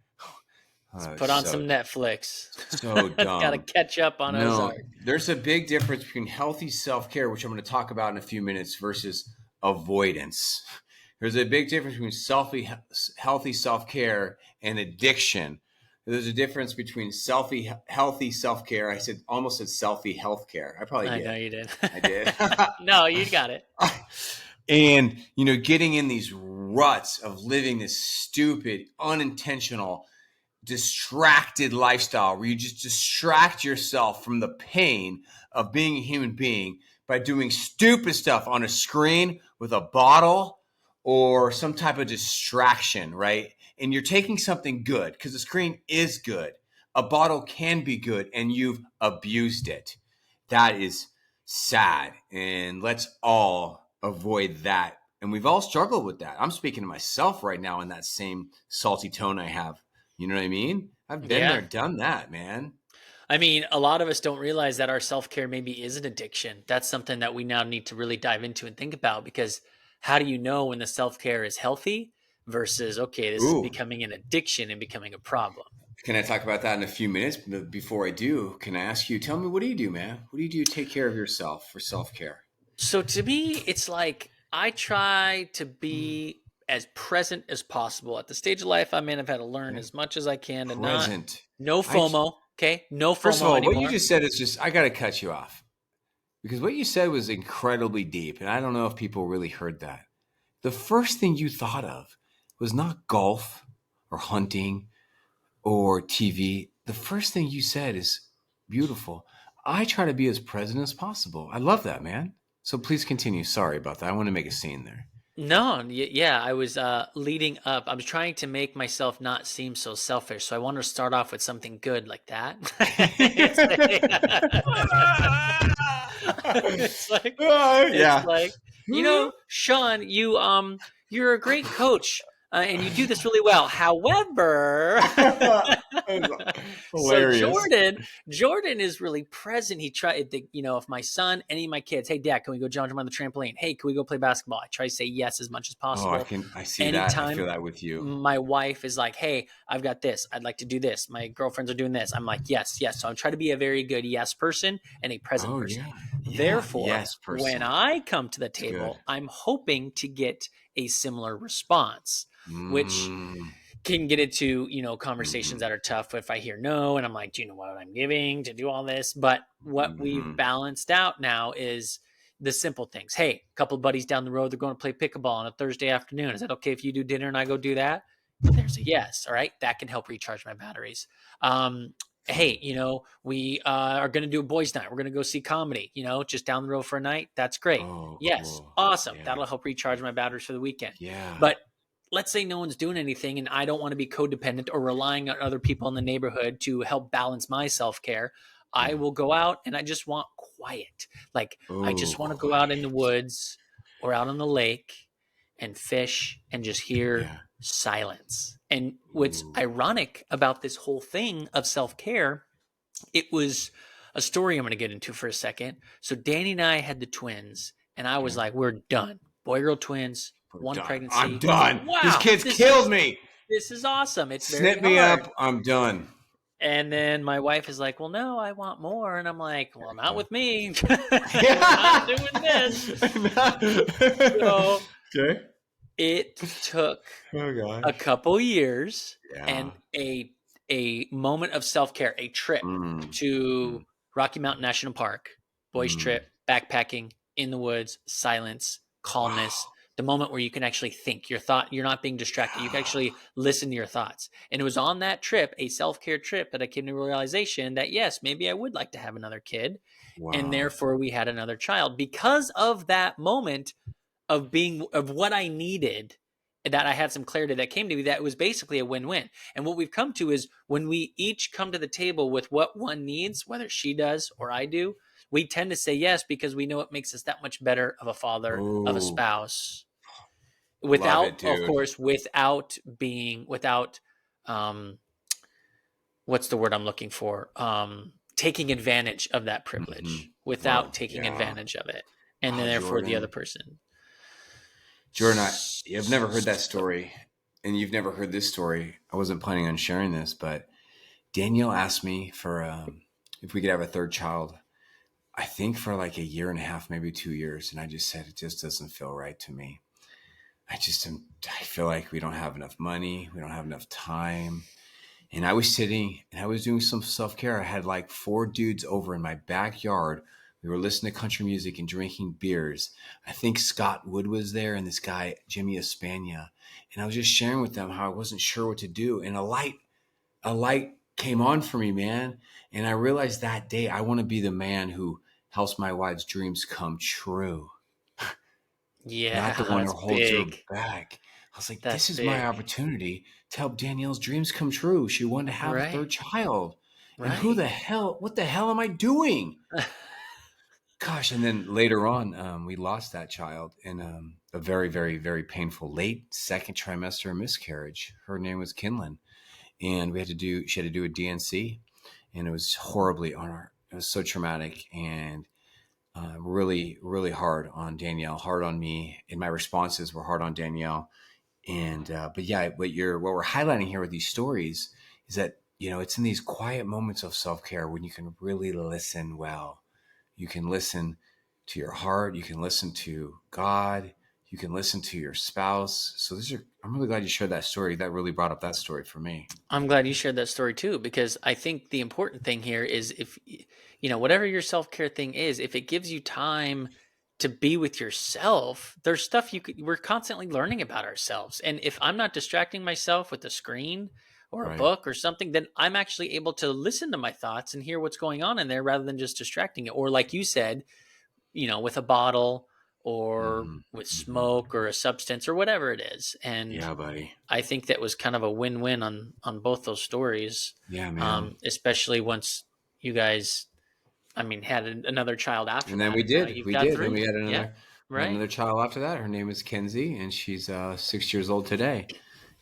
Put on some Netflix.
So dumb.
Got to catch up on
No,
Ozark.
there's a big difference between healthy self-care, which I'm going to talk about in a few minutes, versus avoidance. There's a big difference between healthy self-care and addiction. There's a difference between healthy self-care. Almost said selfie healthcare. I probably did.
I know you did.
I did.
No, you got it.
And, getting in these ruts of living this stupid, unintentional, distracted lifestyle where you just distract yourself from the pain of being a human being by doing stupid stuff on a screen with a bottle or some type of distraction, right? And you're taking something good because the screen is good. A bottle can be good and you've abused it. That is sad. And let's all avoid that. And we've all struggled with that. I'm speaking to myself right now in that same salty tone I have. You know what I mean? I've been there, done that, man.
I mean, a lot of us don't realize that our self-care maybe is an addiction. That's something that we now need to really dive into and think about, because how do you know when the self-care is healthy versus, okay, this is
Ooh.
becoming an addiction and becoming a problem.
Can I talk about that in a few minutes? But before I do, can I ask you, tell me, what do you do, man? What do you do to take care of yourself for self-care?
So to me, it's like I try to be as present as possible at the stage of life I'm in. I've had to learn
Okay.
as much as I can to not,
Present.
no
I
FOMO. Okay. No
First of
FOMO
all, what you
anymore.
just said is just, I got to cut you off because what you said was incredibly deep. And I don't know if people really heard that. The first thing you thought of was not golf or hunting or TV. The first thing you said is beautiful. I try to be as present as possible. I love that, man. So please continue. Sorry about that. I want to make a scene there.
No, yeah, I was leading up. I was trying to make myself not seem so selfish. So I wanted to start off with something good like that. It's like, it's
Yeah.
like, Sean, you're a great coach, and you do this really well. However, so
Hilarious.
Jordan is really present. He tried, if my son, any of my kids, hey, Dad, can we go jump on the trampoline? Hey, can we go play basketball? I try to say yes as much as
Oh,
possible.
I see that. I feel
Anytime
that with you.
my wife is like, hey, I've got this, I'd like to do this, my girlfriends are doing this, I'm like, yes, yes. So I'm trying to be a very good yes person and a present
Oh,
person.
yeah. Yeah.
Therefore,
Yes,
when
person.
I come to the
It's good.
table, I'm hoping to get a similar response, which
Mm.
can get into conversations
Hmm.
that are tough if I hear no and I'm like, do you know what I'm giving to do all this? But what we've
Hmm.
balanced out now is the simple things. Hey, a couple of buddies down the road, they're going to play pickleball on a Thursday afternoon. Is that okay if you do dinner and I go do that? There's a yes. All right, that can help recharge my batteries. Hey,
Fun.
we are going to do a boys' night. We're going to go see comedy. Just down the road for a night. That's great.
Oh,
Yes,
cool.
awesome.
Yeah.
That'll help recharge my batteries for the weekend.
Yeah.
But let's say no one's doing anything and I don't want to be codependent or relying on other people in the neighborhood to help balance my self-care. I
Yeah.
will go out and I just want quiet. Like I
Oh,
just want to go out in the
quiet.
woods or out on the lake and fish and just hear
Yeah.
silence. And what's
Ooh.
ironic about this whole thing of self-care, it was a story I'm going to get into for a second. So Danny and I had the twins and I was
Okay.
like, we're done. Boy, girl twins,
We're
one
done. I'm
pregnancy.
done. This
Wow,
kid's killed me.
this is awesome. It's very
Snip me
hard.
up. I'm done.
And then my wife is like, well, no, I want more. And I'm like, well, not
Yeah.
with me. We're not doing this. So
Okay.
it took
Oh
a
gosh.
couple years
Yeah.
and a moment of self-care, a trip
Mm.
to
Mm.
Rocky Mountain National Park, boys
Mm.
trip, backpacking in the woods, silence, calmness,
Wow.
the moment where you can actually think you're not being distracted. You can
Yeah.
actually listen to your thoughts. And it was on that trip, a self-care trip, that I came to the realization that yes, maybe I would like to have another kid. And
Wow.
therefore we had another child because of that moment of what I needed, that I had some clarity that came to me, that was basically a win-win. And what we've come to is when we each come to the table with what one needs, whether she does or I do, we tend to say yes because we know it makes us that much better of a father, of a
Oh,
spouse,
love
without,
it,
of
dude.
course, without um what's the word I'm looking for? Taking advantage of that
Hmm.
privilege, without
Love.
taking
Yeah.
advantage of it. And then
Wow,
therefore the other
Jordan.
person.
Jordan, I've never heard that
So,
story, and you've never heard this story. I wasn't planning on sharing this, but Danielle asked me for if we could have a third child. I think for like a year and a half, maybe 2 years, and I just said it just doesn't feel right to me. I feel like we don't have enough money, we don't have enough time. And I was sitting and I was doing some self care. I had like four dudes over in my backyard. We were listening to country music and drinking beers. I think Scott Wood was there and this guy, Jimmy Espana. And I was just sharing with them how I wasn't sure what to do. And a light came on for me, man. And I realized that day I want to be the man who helps my wife's dreams come true, not the
yeah,
one who
that's
holds her
big.
back. I was like,
That's
this is my
big.
opportunity to help Danielle's dreams come true. She wanted to have a
Right.
third child. And
Right.
what the hell am I doing? Gosh. And then later on, we lost that child in a very, very, very painful late second trimester miscarriage. Her name was Kinlan. And she had to do a DNC, and it was horribly on her. It was so traumatic and really, really hard on Danielle, hard on me. And my responses were hard on Danielle. And but yeah, what we're highlighting here with these stories is that, it's in these quiet moments of self-care when you can really listen well. You can listen to your heart, you can listen to God, you can listen to your spouse. So I'm really glad you shared that story. That really brought up that story for me.
I'm glad you shared that story too, because I think the important thing here is if, whatever your self care thing is, if it gives you time to be with yourself, there's stuff we're constantly learning about ourselves. And if I'm not distracting myself with a screen or a
Right.
book or something, then I'm actually able to listen to my thoughts and hear what's going on in there rather than just distracting it. Or like you said, with a bottle or
Mm-hmm.
with
Mm-hmm.
smoke or a substance or whatever it is. And
Yeah, buddy.
I think that was kind of a win-win on both those stories.
Yeah, man.
Especially once you guys, had another child after
And then
that.
we did.
You've
We
got
did. Then
three.
we had
Yeah. Right.
another child after that. Her name is Kenzie, and she's 6 years old today.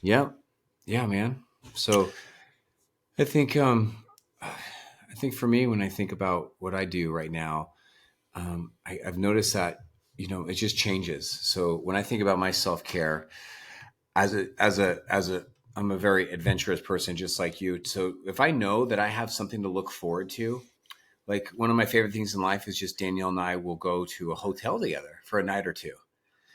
Yep. Yeah, man. So I think for me, when I think about what I do right now, I've noticed that it just changes. So when I think about my self care, I'm a very adventurous person, just like you. So if I know that I have something to look forward to, like one of my favorite things in life is just Danielle and I will go to a hotel together for a night or two.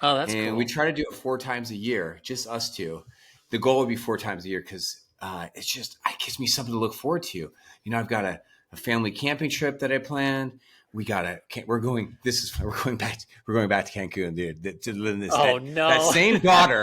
Oh, that's
And we
cool.
try to do it 4 times a year, just us two. The goal would be 4 times a year because it gives me something to look forward to. I've got a family camping trip that I planned. We're going we're going back to Cancun, dude. To live in this
Oh
that
no.
same daughter,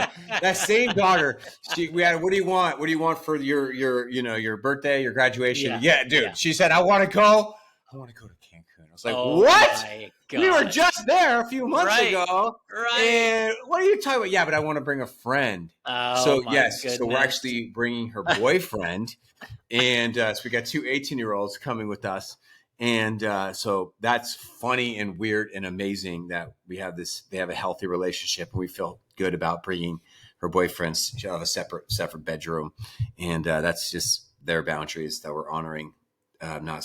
what do you want? What do you want for your birthday, your graduation?
Yeah.
Yeah, dude.
Yeah.
She said, I want to go to Cancun. I was like,
Oh
what?
my
We were
gosh.
just there a few months
Right.
ago.
Right.
And what are you talking about? Yeah, but I want to bring a friend.
Oh
So
my
yes, so we're
goodness.
actually bringing her boyfriend, and so we got two 18-year-olds coming with us, and so that's funny and weird and amazing that we have this. They have a healthy relationship, and we feel good about bringing her boyfriends to a separate bedroom, and that's just their boundaries that we're honoring, not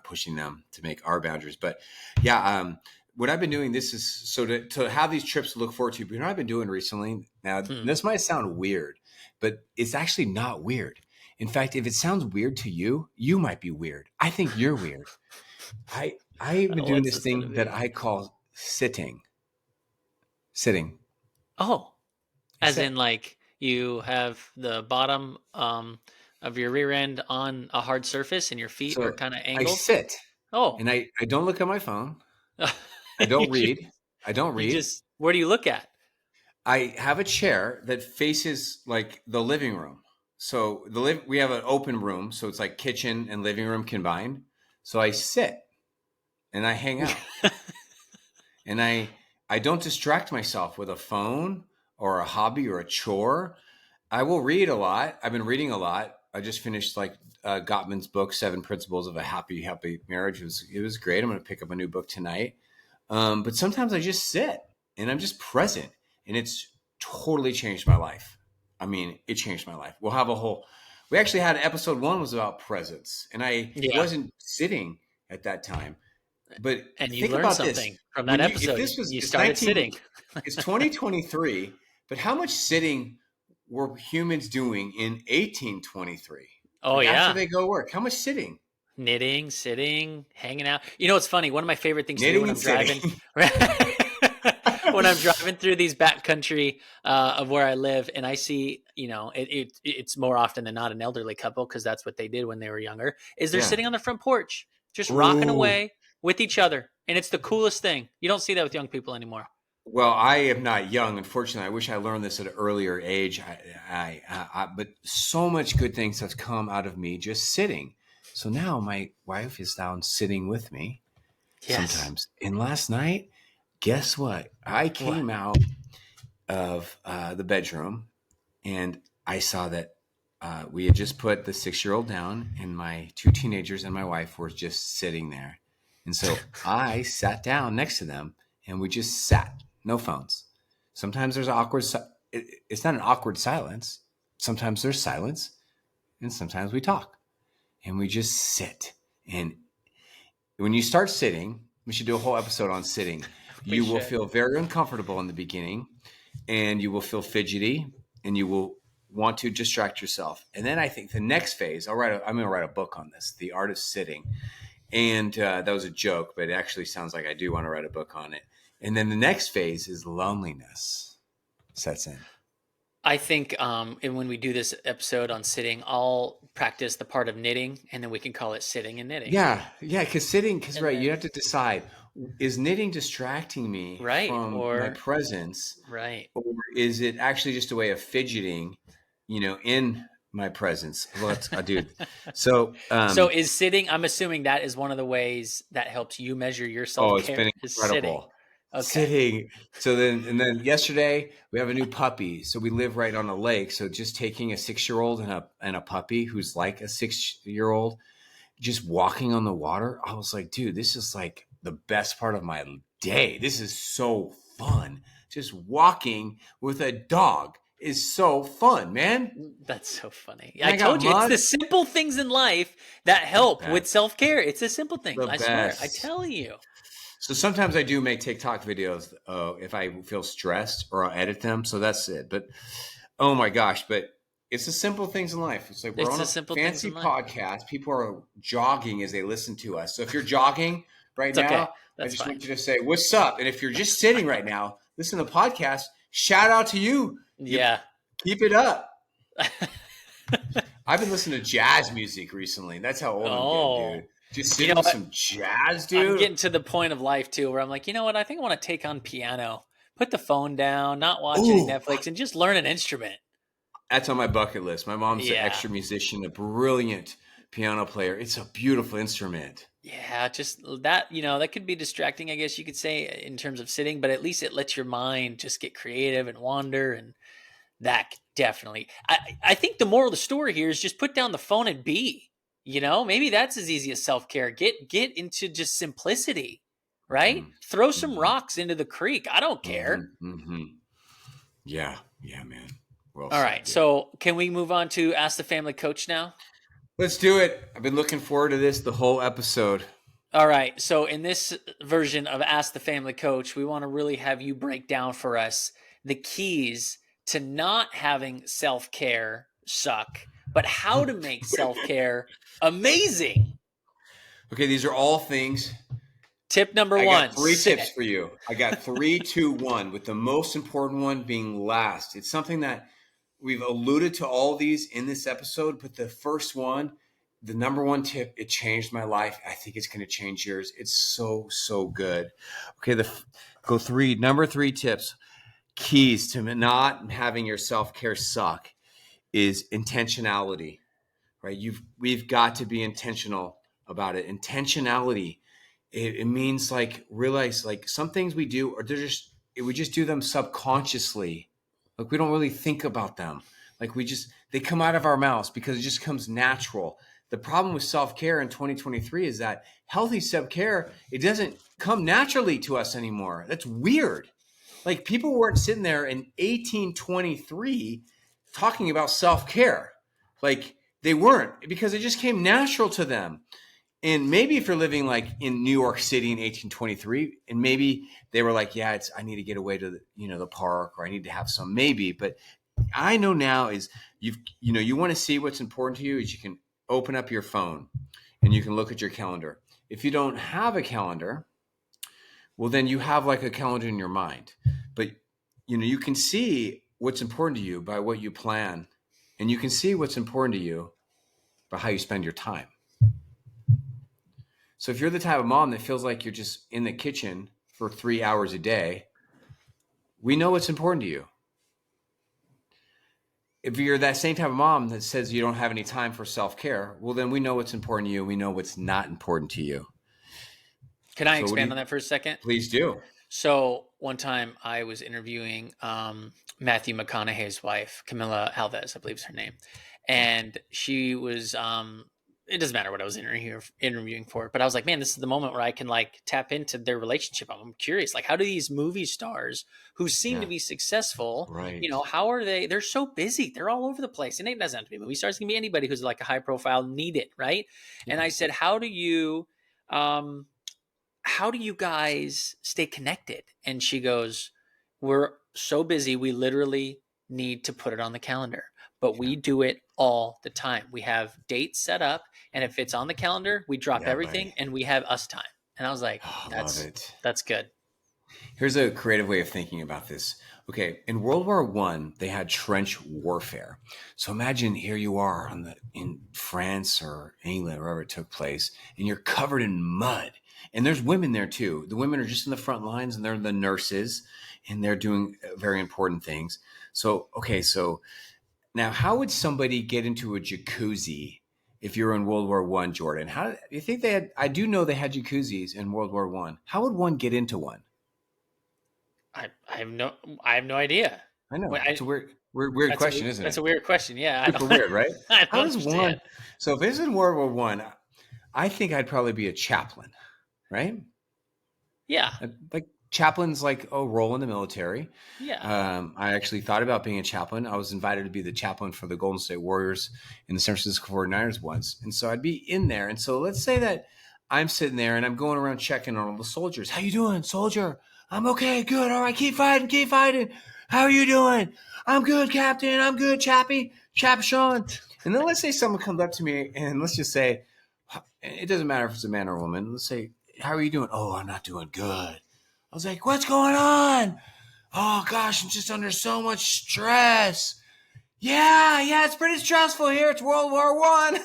pushing them to make our boundaries, but yeah. What I've been doing, this is so to have these trips to look forward to. But I've been doing recently. Now, this might sound weird, but it's actually not weird. In fact, if it sounds weird to you, you might be weird. I think you're weird. I've been doing
What's
this
this gonna
thing that
be?
I call sitting. Sitting.
Oh,
I
as
sit.
in like you have the bottom of your rear end on a hard surface and your feet are
So
kind of
I
angled.
sit,
Oh.
and I don't look at my phone. I
you
don't
just,
read. I don't
you
read.
just where do you look at?
I have a chair that faces like the living room. So we have an open room, so it's like kitchen and living room combined. So I sit and I hang out, and I don't distract myself with a phone or a hobby or a chore. I will read a lot. I've been reading a lot. I just finished like Gottman's book, Seven Principles of a Happy Marriage. It was great. I'm going to pick up a new book tonight. But sometimes I just sit and I'm just present, and it's totally changed my life. I mean, it changed my life. We actually had episode 1 was about presence, and I
Yeah.
wasn't sitting at that time. But
And you
think
learned
about this:
something from that
if
episode.
this was
You
it's
started sitting.
it's 2023, but how much sitting were humans doing in 1823?
Oh
Like after
yeah.
they go work, how much sitting?
Knitting, sitting, hanging out. It's funny. One of my favorite things to do
Knitting
when
and
I'm
sitting.
driving, when I'm driving through these back country of where I live, and I see, it's more often than not an elderly couple because that's what they did when they were younger. Is they're
Yeah.
sitting on the front porch, just rocking
Ooh.
away with each other, and it's the coolest thing. You don't see that with young people anymore.
Well, I am not young, unfortunately. I wish I learned this at an earlier age. But so much good things have come out of me just sitting. So now my wife is down sitting with me
Yes.
sometimes. And last night, guess what? I
What?
came out of the bedroom, and I saw that we had just put the 6-year-old down, and my 2 teenagers and my wife were just sitting there. And so I sat down next to them, and we just sat, no phones. Sometimes there's it's not an awkward silence. Sometimes there's silence, and sometimes we talk, and we just sit. And when you start sitting, we should do a whole episode on sitting.
We
You will
should.
feel very uncomfortable in the beginning, and you will feel fidgety. and you will want to distract yourself. And then I think the next phase, I'm going to write a book on this, The Art of Sitting. And that was a joke, but it actually sounds like I do want to write a book on it. And then the next phase is loneliness sets in.
I think and when we do this episode on sitting, I'll practice the part of knitting, and then we can call it sitting and knitting.
Yeah, because right, you have to decide, is knitting distracting me from my presence?
Right.
Or is it actually just a way of fidgeting, in my presence? Well, dude. So
is sitting, I'm assuming that is one of the ways that helps you measure your self-care.
Oh, it's been incredible. Sitting. So then yesterday we have a new puppy. So we live right on a lake. So just taking a 6-year-old and a puppy who's like a 6-year-old, just walking on the water. I was like, dude, this is like the best part of my day. This is so fun. Just walking with a dog is so fun, man.
That's so funny. I told you, it's the simple things in life that help with self-care. It's the simple things. I swear. I tell you.
So sometimes I do make TikTok videos if I feel stressed, or I'll edit them. So that's it. But oh my gosh, but it's the simple things in life. It's like we're on a fancy podcast. People are jogging as they listen to us. So if you're jogging right now, I just want you to say, what's up? And if you're just sitting right now, listen to the podcast, shout out to you.
Yeah.
Keep it up. I've been listening to jazz music recently. That's how old I'm getting, dude. Just sitting with some jazz, dude.
I'm getting to the point of life, too, where I'm like, you know what? I think I want to take on piano. Put the phone down, not watch any Netflix, and just learn an instrument.
That's on my bucket list. My mom's an extra musician, a brilliant piano player. It's a beautiful instrument.
Yeah, just that, that could be distracting, I guess you could say, in terms of sitting, but at least it lets your mind just get creative and wander, and that definitely. I think the moral of the story here is just put down the phone and be. Maybe that's as easy as self-care. Get into just simplicity, right? Mm-hmm. Throw some rocks into the creek. I don't care.
Mm-hmm. Yeah, man.
Well, all right. So can we move on to Ask the Family Coach now?
Let's do it. I've been looking forward to this the whole episode.
All right. So in this version of Ask the Family Coach, we want to really have you break down for us the keys to not having self-care suck, but how to make self-care amazing.
Okay, these are all things.
Tip number one.
I got 3 tips for you. I got 3, 2, 1, with the most important one being last. It's something that we've alluded to all these in this episode, but the first one, the number 1 tip, it changed my life. I think it's going to change yours. It's so, so good. Okay, number 3 tips. Keys to not having your self-care suck is intentionality, right? We've got to be intentional about it. Intentionality, it means like realize like some things we do, or we just do them subconsciously. Like we don't really think about them. Like they come out of our mouths because it just comes natural. The problem with self-care in 2023 is that healthy self-care, it doesn't come naturally to us anymore. That's weird. Like people weren't sitting there in 1823 talking about self-care. Like they weren't, because it just came natural to them. And maybe if you're living like in New York City in 1823, and maybe they were like, yeah, I need to get away to the park, or I need to have some, maybe. But I know now is you want to see what's important to you is you can open up your phone and you can look at your calendar. If you don't have a calendar, well, then you have like a calendar in your mind. But, you can see what's important to you by what you plan. And you can see what's important to you by how you spend your time. So if you're the type of mom that feels like you're just in the kitchen for 3 hours a day, we know what's important to you. If you're that same type of mom that says you don't have any time for self-care, well, then we know what's important to you. We know what's not important to you.
Can I expand on that for a second?
Please do.
So one time I was interviewing Matthew McConaughey's wife, Camila Alves, I believe is her name. And she was, it doesn't matter what I was interviewing for, but I was like, man, this is the moment where I can like tap into their relationship. I'm curious, like, how do these movie stars who seem to be successful,
right,
how are they? They're so busy. They're all over the place. And it doesn't have to be movie stars. It can be anybody who's like a high profile, need it, right? Yeah. And I said, how do you guys stay connected? And she goes, we're so busy. We literally need to put it on the calendar. But we do it all the time. We have dates set up, and if it's on the calendar, we drop
Yeah,
everything
buddy.
and we have us time. And I was like,
Oh, I love it.
that's good.
Here's a creative way of thinking about this. Okay, in World War One, they had trench warfare. So imagine here you are in France or England, wherever it took place, and you're covered in mud. And there's women there too. The women are just in the front lines, and they're the nurses, and they're doing very important things. So now how would somebody get into a jacuzzi if you're in World War One, Jordan? How do you think they had? I do know they had jacuzzis in World War One. How would one get into one?
I have no idea.
I know.
Well,
It's a weird question, isn't
that's
it?
a weird question. Yeah,
Super weird, right?
I
How
don't
does one?
understand.
So if it's in World War One, I think I'd probably be a chaplain, right?
Yeah,
Like chaplains, like role in the military.
yeah.
I actually thought about being a chaplain. I was invited to be the chaplain for the Golden State Warriors in the San Francisco 49ers once, and so I'd be in there. And so let's say that I'm sitting there and I'm going around checking on all the soldiers. How you doing, soldier? I'm okay, good. All right, keep fighting, keep fighting. How are you doing? I'm good, Captain. I'm good, Chappie, Chap Sean. And then let's say someone comes up to me and let's just say, it doesn't matter if it's a man or a woman. Let's say, how are you doing? Oh, I'm not doing good. I was like, what's going on? Oh gosh, I'm just under so much stress. Yeah, it's pretty stressful here. It's World War One.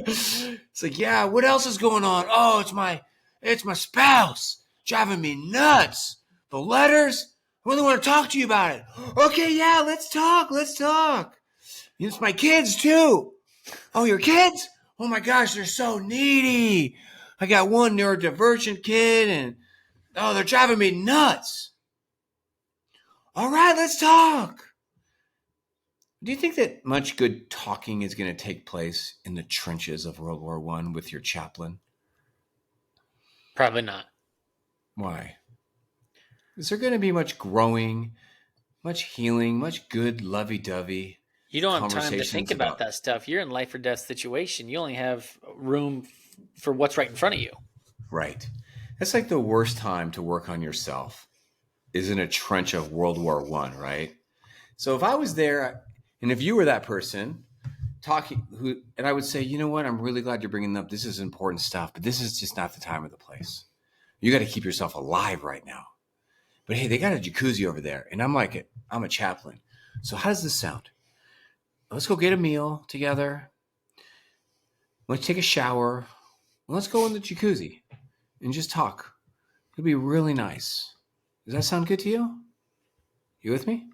It's like, yeah, what else is going on? Oh, it's my spouse driving me nuts. The letters, I really want to talk to you about it. Okay, yeah, let's talk. It's my kids too. Oh, your kids? Oh my gosh, they're so needy. I got one neurodivergent kid and they're driving me nuts. All right, let's talk. Do you think that much good talking is going to take place in the trenches of World War One with your chaplain?
Probably not.
Why? Is there going to be much growing, much healing, much good lovey-dovey
You don't have time to
conversations
think about that stuff. You're in life or death situation. You only have room for what's right in front of you.
Right. That's like the worst time to work on yourself is in a trench of World War One, right? So if I was there, and if you were that person talking, and I would say, you know what, I'm really glad you're bringing up. This is important stuff, but this is just not the time or the place. You got to keep yourself alive right now. But hey, they got a jacuzzi over there, and I'm a chaplain. So how does this sound? Let's go get a meal together. Let's take a shower. Let's go in the jacuzzi and just talk. It'll be really nice. Does that sound good to you? You with me?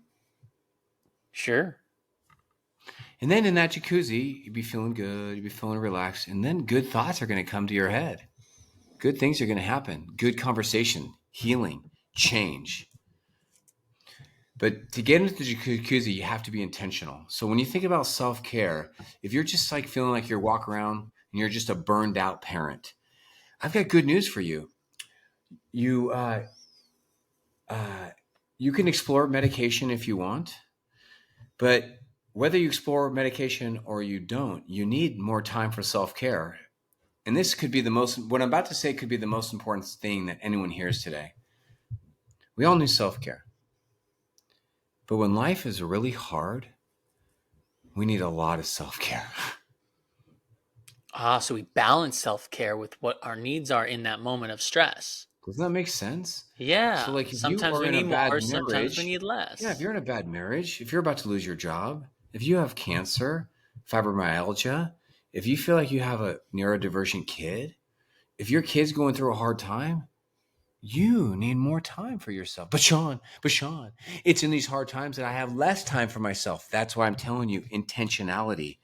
Sure.
And then in that jacuzzi, you'd be feeling good. You'd be feeling relaxed. And then good thoughts are going to come to your head. Good things are going to happen. Good conversation, healing, change. But to get into the jacuzzi, you have to be intentional. So when you think about self-care, if you're just like feeling like you're walking around and you're just a burned out parent, I've got good news for you. You can explore medication if you want, but whether you explore medication or you don't, you need more time for self-care. And this could be what I'm about to say could be the most important thing that anyone hears today. We all need self-care. But when life is really hard, we need a lot of self-care.
So we balance self-care with what our needs are in that moment of stress.
Doesn't that make sense?
Yeah.
So like if you
Sometimes
are
we
in a
need
bad
more, sometimes we
marriage,
need less.
yeah, if you're in a bad marriage, if you're about to lose your job, if you have cancer, fibromyalgia, if you feel like you have a neurodivergent kid, if your kid's going through a hard time, you need more time for yourself. But Sean, it's in these hard times that I have less time for myself. That's why I'm telling you intentionality.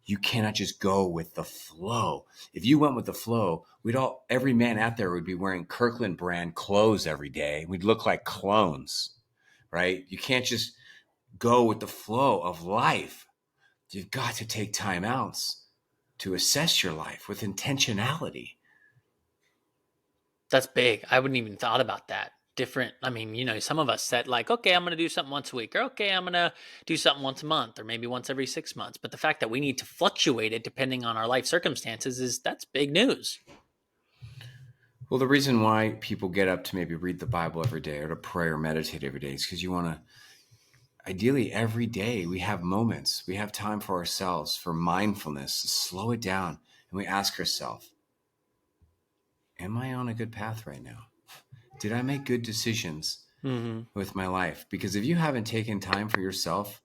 You cannot just go with the flow. If you went with the flow, every man out there would be wearing Kirkland brand clothes every day. We'd look like clones, right? You can't just go with the flow of life. You've got to take time out to assess your life with intentionality.
That's big. I wouldn't even thought about that. Some of us said like, okay, I'm going to do something once a week, or okay, I'm going to do something once a month, or maybe once every 6 months. But the fact that we need to fluctuate it depending on our life circumstances that's big news.
Well, the reason why people get up to maybe read the Bible every day or to pray or meditate every day is because you want to ideally every day we have moments, we have time for ourselves, for mindfulness, to slow it down. And we ask ourselves, am I on a good path right now? Did I make good decisions with my life? Because if you haven't taken time for yourself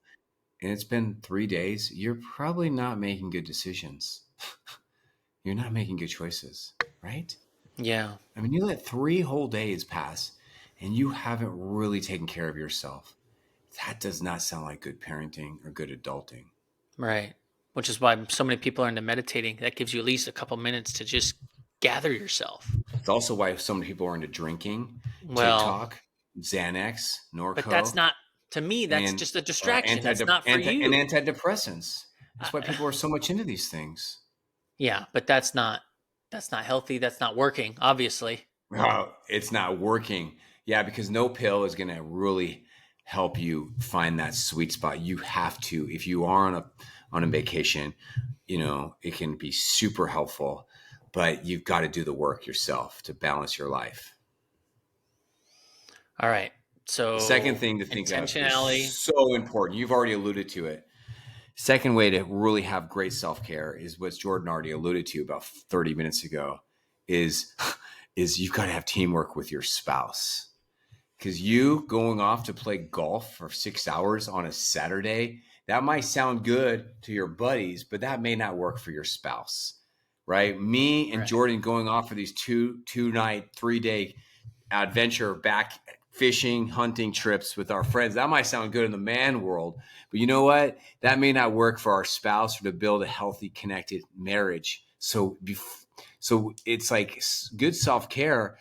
and it's been 3 days, you're probably not making good decisions. You're not making good choices, right?
Yeah.
I mean, you let 3 whole days pass and you haven't really taken care of yourself. That does not sound like good parenting or good adulting.
Right. Which is why so many people are into meditating. That gives you at least a couple minutes to just gather yourself.
It's also why so many people are into drinking,
Well,
TikTok, Xanax,
but that's
Norco,
not, to me, that's
and
just a distraction. That's not for
and
you.
antidepressants.
Uh,
That's why people are so much into these things.
yeah, but that's not healthy. That's not working, obviously.
Oh, it's not working. Yeah, because no pill is going to really help you find that sweet spot. You have to, if you are on a vacation, it can be super helpful, but you've got to do the work yourself to balance your life.
All right.
The second
So
thing to think of is
intentionality.
so important. You've already alluded to it. Second way to really have great self-care is what Jordan already alluded to about 30 minutes ago is you've got to have teamwork with your spouse. Because you going off to play golf for 6 hours on a Saturday, that might sound good to your buddies, but that may not work for your spouse, right? Me and
Right.
Jordan going off for these two night, 3 day adventure back fishing, hunting trips with our friends. That might sound good in the man world, but you know what? That may not work for our spouse or to build a healthy, connected marriage. So it's like good self-care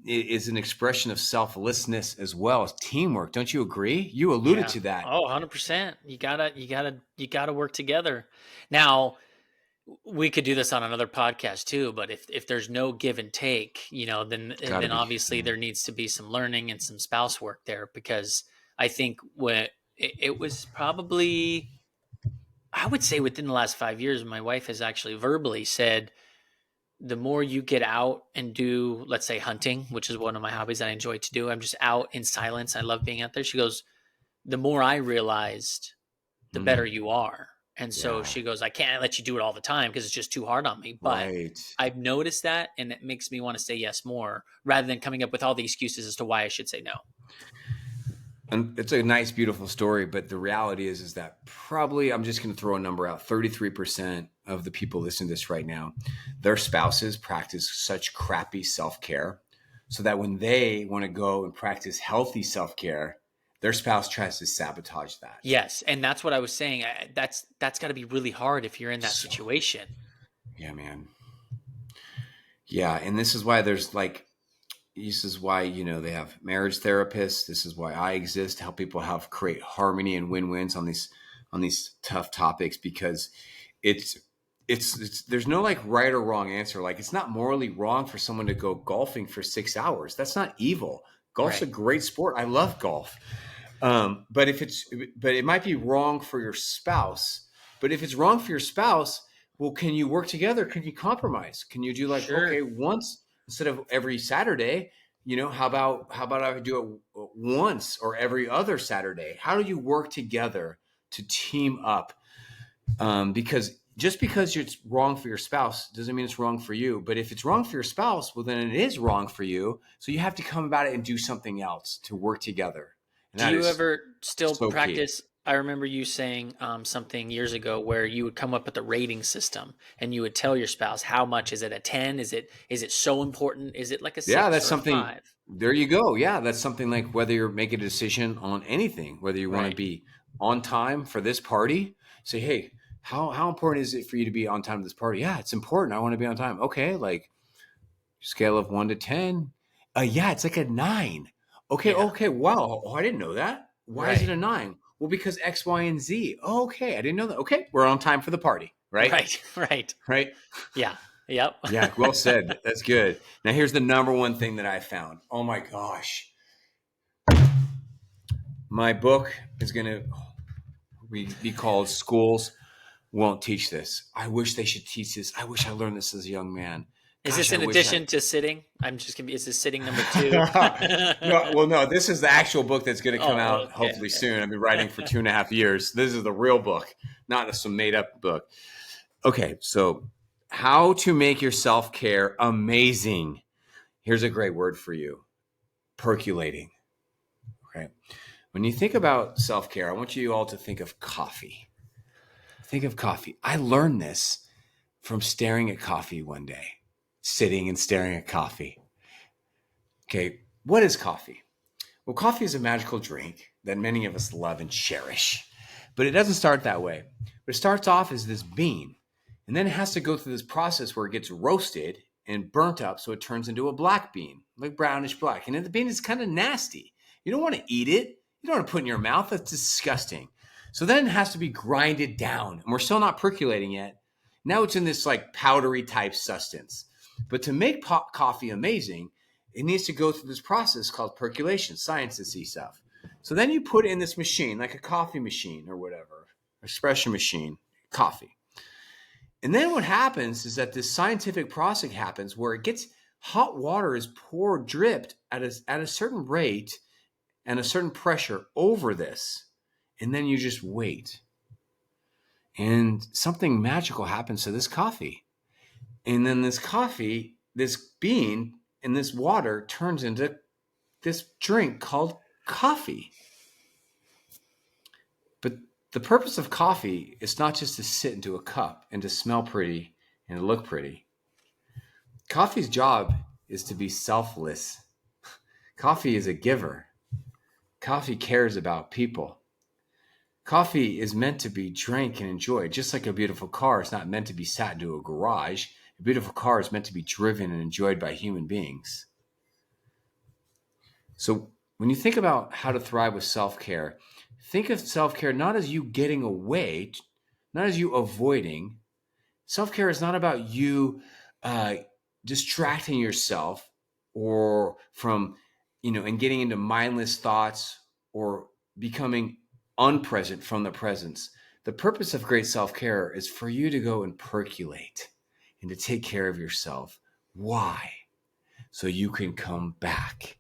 is an expression of selflessness as well as teamwork. Don't you agree? You alluded
Yeah.
to that.
Oh, 100%. You gotta work together. Now, we could do this on another podcast too, but if there's no give and take,
It's got to
then
be.
obviously there needs to be some learning and some spouse work there, because I think when it was probably, I would say within the last 5 years, my wife has actually verbally said, the more you get out and do, let's say, hunting, which is one of my hobbies that I enjoy to do, I'm just out in silence. I love being out there. She goes, the more I realized, the better
Mm,
you are. And so
yeah.
she goes, I can't let you do it all the time because it's just too hard on me. But
Right.
I've noticed that, and it makes me want to say yes more rather than coming up with all the excuses as to why I should say no.
And it's a nice, beautiful story, but the reality is that probably, I'm just going to throw a number out, 33% of the people listening to this right now, their spouses practice such crappy self-care so that when they want to go and practice healthy self-care, their spouse tries to sabotage that.
Yes, and that's what I was saying. That's got to be really hard if you're in that
So,
situation.
yeah, man. Yeah. And this is why they have marriage therapists. This is why I exist to help people create harmony and win-wins on these tough topics, because it's there's no like right or wrong answer. Like, it's not morally wrong for someone to go golfing for 6 hours. That's not evil. Golf's a
Right.
great sport. I love golf. But it might be wrong for your spouse. But if it's wrong for your spouse, well, can you work together? Can you compromise? Can you do like, okay,
Sure.
once instead of every Saturday, how about I do it once or every other Saturday? How do you work together to team up? Because just because it's wrong for your spouse doesn't mean it's wrong for you. But if it's wrong for your spouse, well, then it is wrong for you. So you have to come about it and do something else to work together. And
Do
that
you
is
ever still
so key.
practice? I remember you saying something years ago where you would come up with a rating system and you would tell your spouse, how much is it, a 10? Is it so important? Is it like a
Yeah,
6
that's
or a
something.
5?
There you go. Yeah, that's something like whether you're making a decision on anything, whether you want to
Right.
be on time for this party, say, hey, how important is it for you to be on time to this party? Yeah, it's important. I want to be on time. Okay, like scale of 1 to 10. Yeah, it's like a 9. Okay,
Yeah.
okay. Wow. Oh, I didn't know that. Why is it
Right.
a 9? Well, because X, Y, and Z. Oh, okay, I didn't know that. Okay, we're on time for the party, right?
Right. Right.
Right.
Yeah. Yep.
Yeah, well said. That's good. Now, here's the number one thing that I found. Oh my gosh. My book is going to be called Schools Won't Teach This. I wish they should teach this. I wish I learned this as a young man.
Is this
Gosh, I
in
wish
addition to sitting? I'm just gonna be. Is this sitting number 2?
No, well, no, this is the actual book that's going to come
Oh,
out
okay,
hopefully
okay.
soon. I've been writing for 2.5 years. This is the real book, not some made up book. Okay, so how to make your self-care amazing. Here's a great word for you: percolating. Okay. When you think about self-care, I want you all to think of coffee. Think of coffee. I learned this from staring at coffee one day, sitting and staring at coffee. Okay, what is coffee? Well, coffee is a magical drink that many of us love and cherish, but it doesn't start that way. But it starts off as this bean, and then it has to go through this process where it gets roasted and burnt up so it turns into a black bean, like brownish black. And then the bean is kind of nasty. You don't want to eat it. You don't want to put it in your mouth. That's disgusting. So then it has to be grinded down, and we're still not percolating yet. Now it's in this like powdery type substance. But to make coffee amazing, it needs to go through this process called percolation, science-y stuff. So then you put in this machine, like a coffee machine or whatever, espresso machine, coffee. And then what happens is that this scientific process happens where it gets hot water is poured, dripped at a certain rate and a certain pressure over this. And then you just wait. And something magical happens to this coffee. And then this coffee, this bean, and this water turns into this drink called coffee. But the purpose of coffee is not just to sit into a cup and to smell pretty and to look pretty. Coffee's job is to be selfless. Coffee is a giver. Coffee cares about people. Coffee is meant to be drank and enjoyed, just like a beautiful car is not meant to be sat into a garage. A beautiful car is meant to be driven and enjoyed by human beings. So when you think about how to thrive with self-care, think of self-care not as you getting away, not as you avoiding. Self-care is not about you distracting yourself or from, and getting into mindless thoughts or becoming unpresent from the presence. The purpose of great self-care is for you to go and percolate and to take care of yourself. Why? So you can come back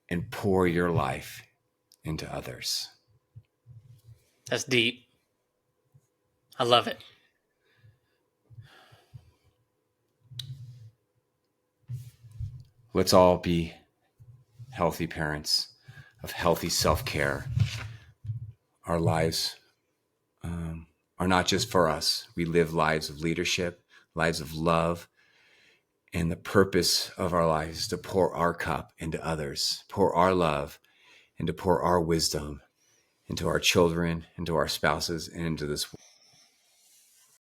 and pour your life into others.
That's deep. I love it.
Let's all be healthy parents of healthy self-care. Our lives are not just for us. We live lives of leadership, lives of love, and the purpose of our lives is to pour our cup into others, pour our love, and to pour our wisdom into our children, into our spouses, and into this world.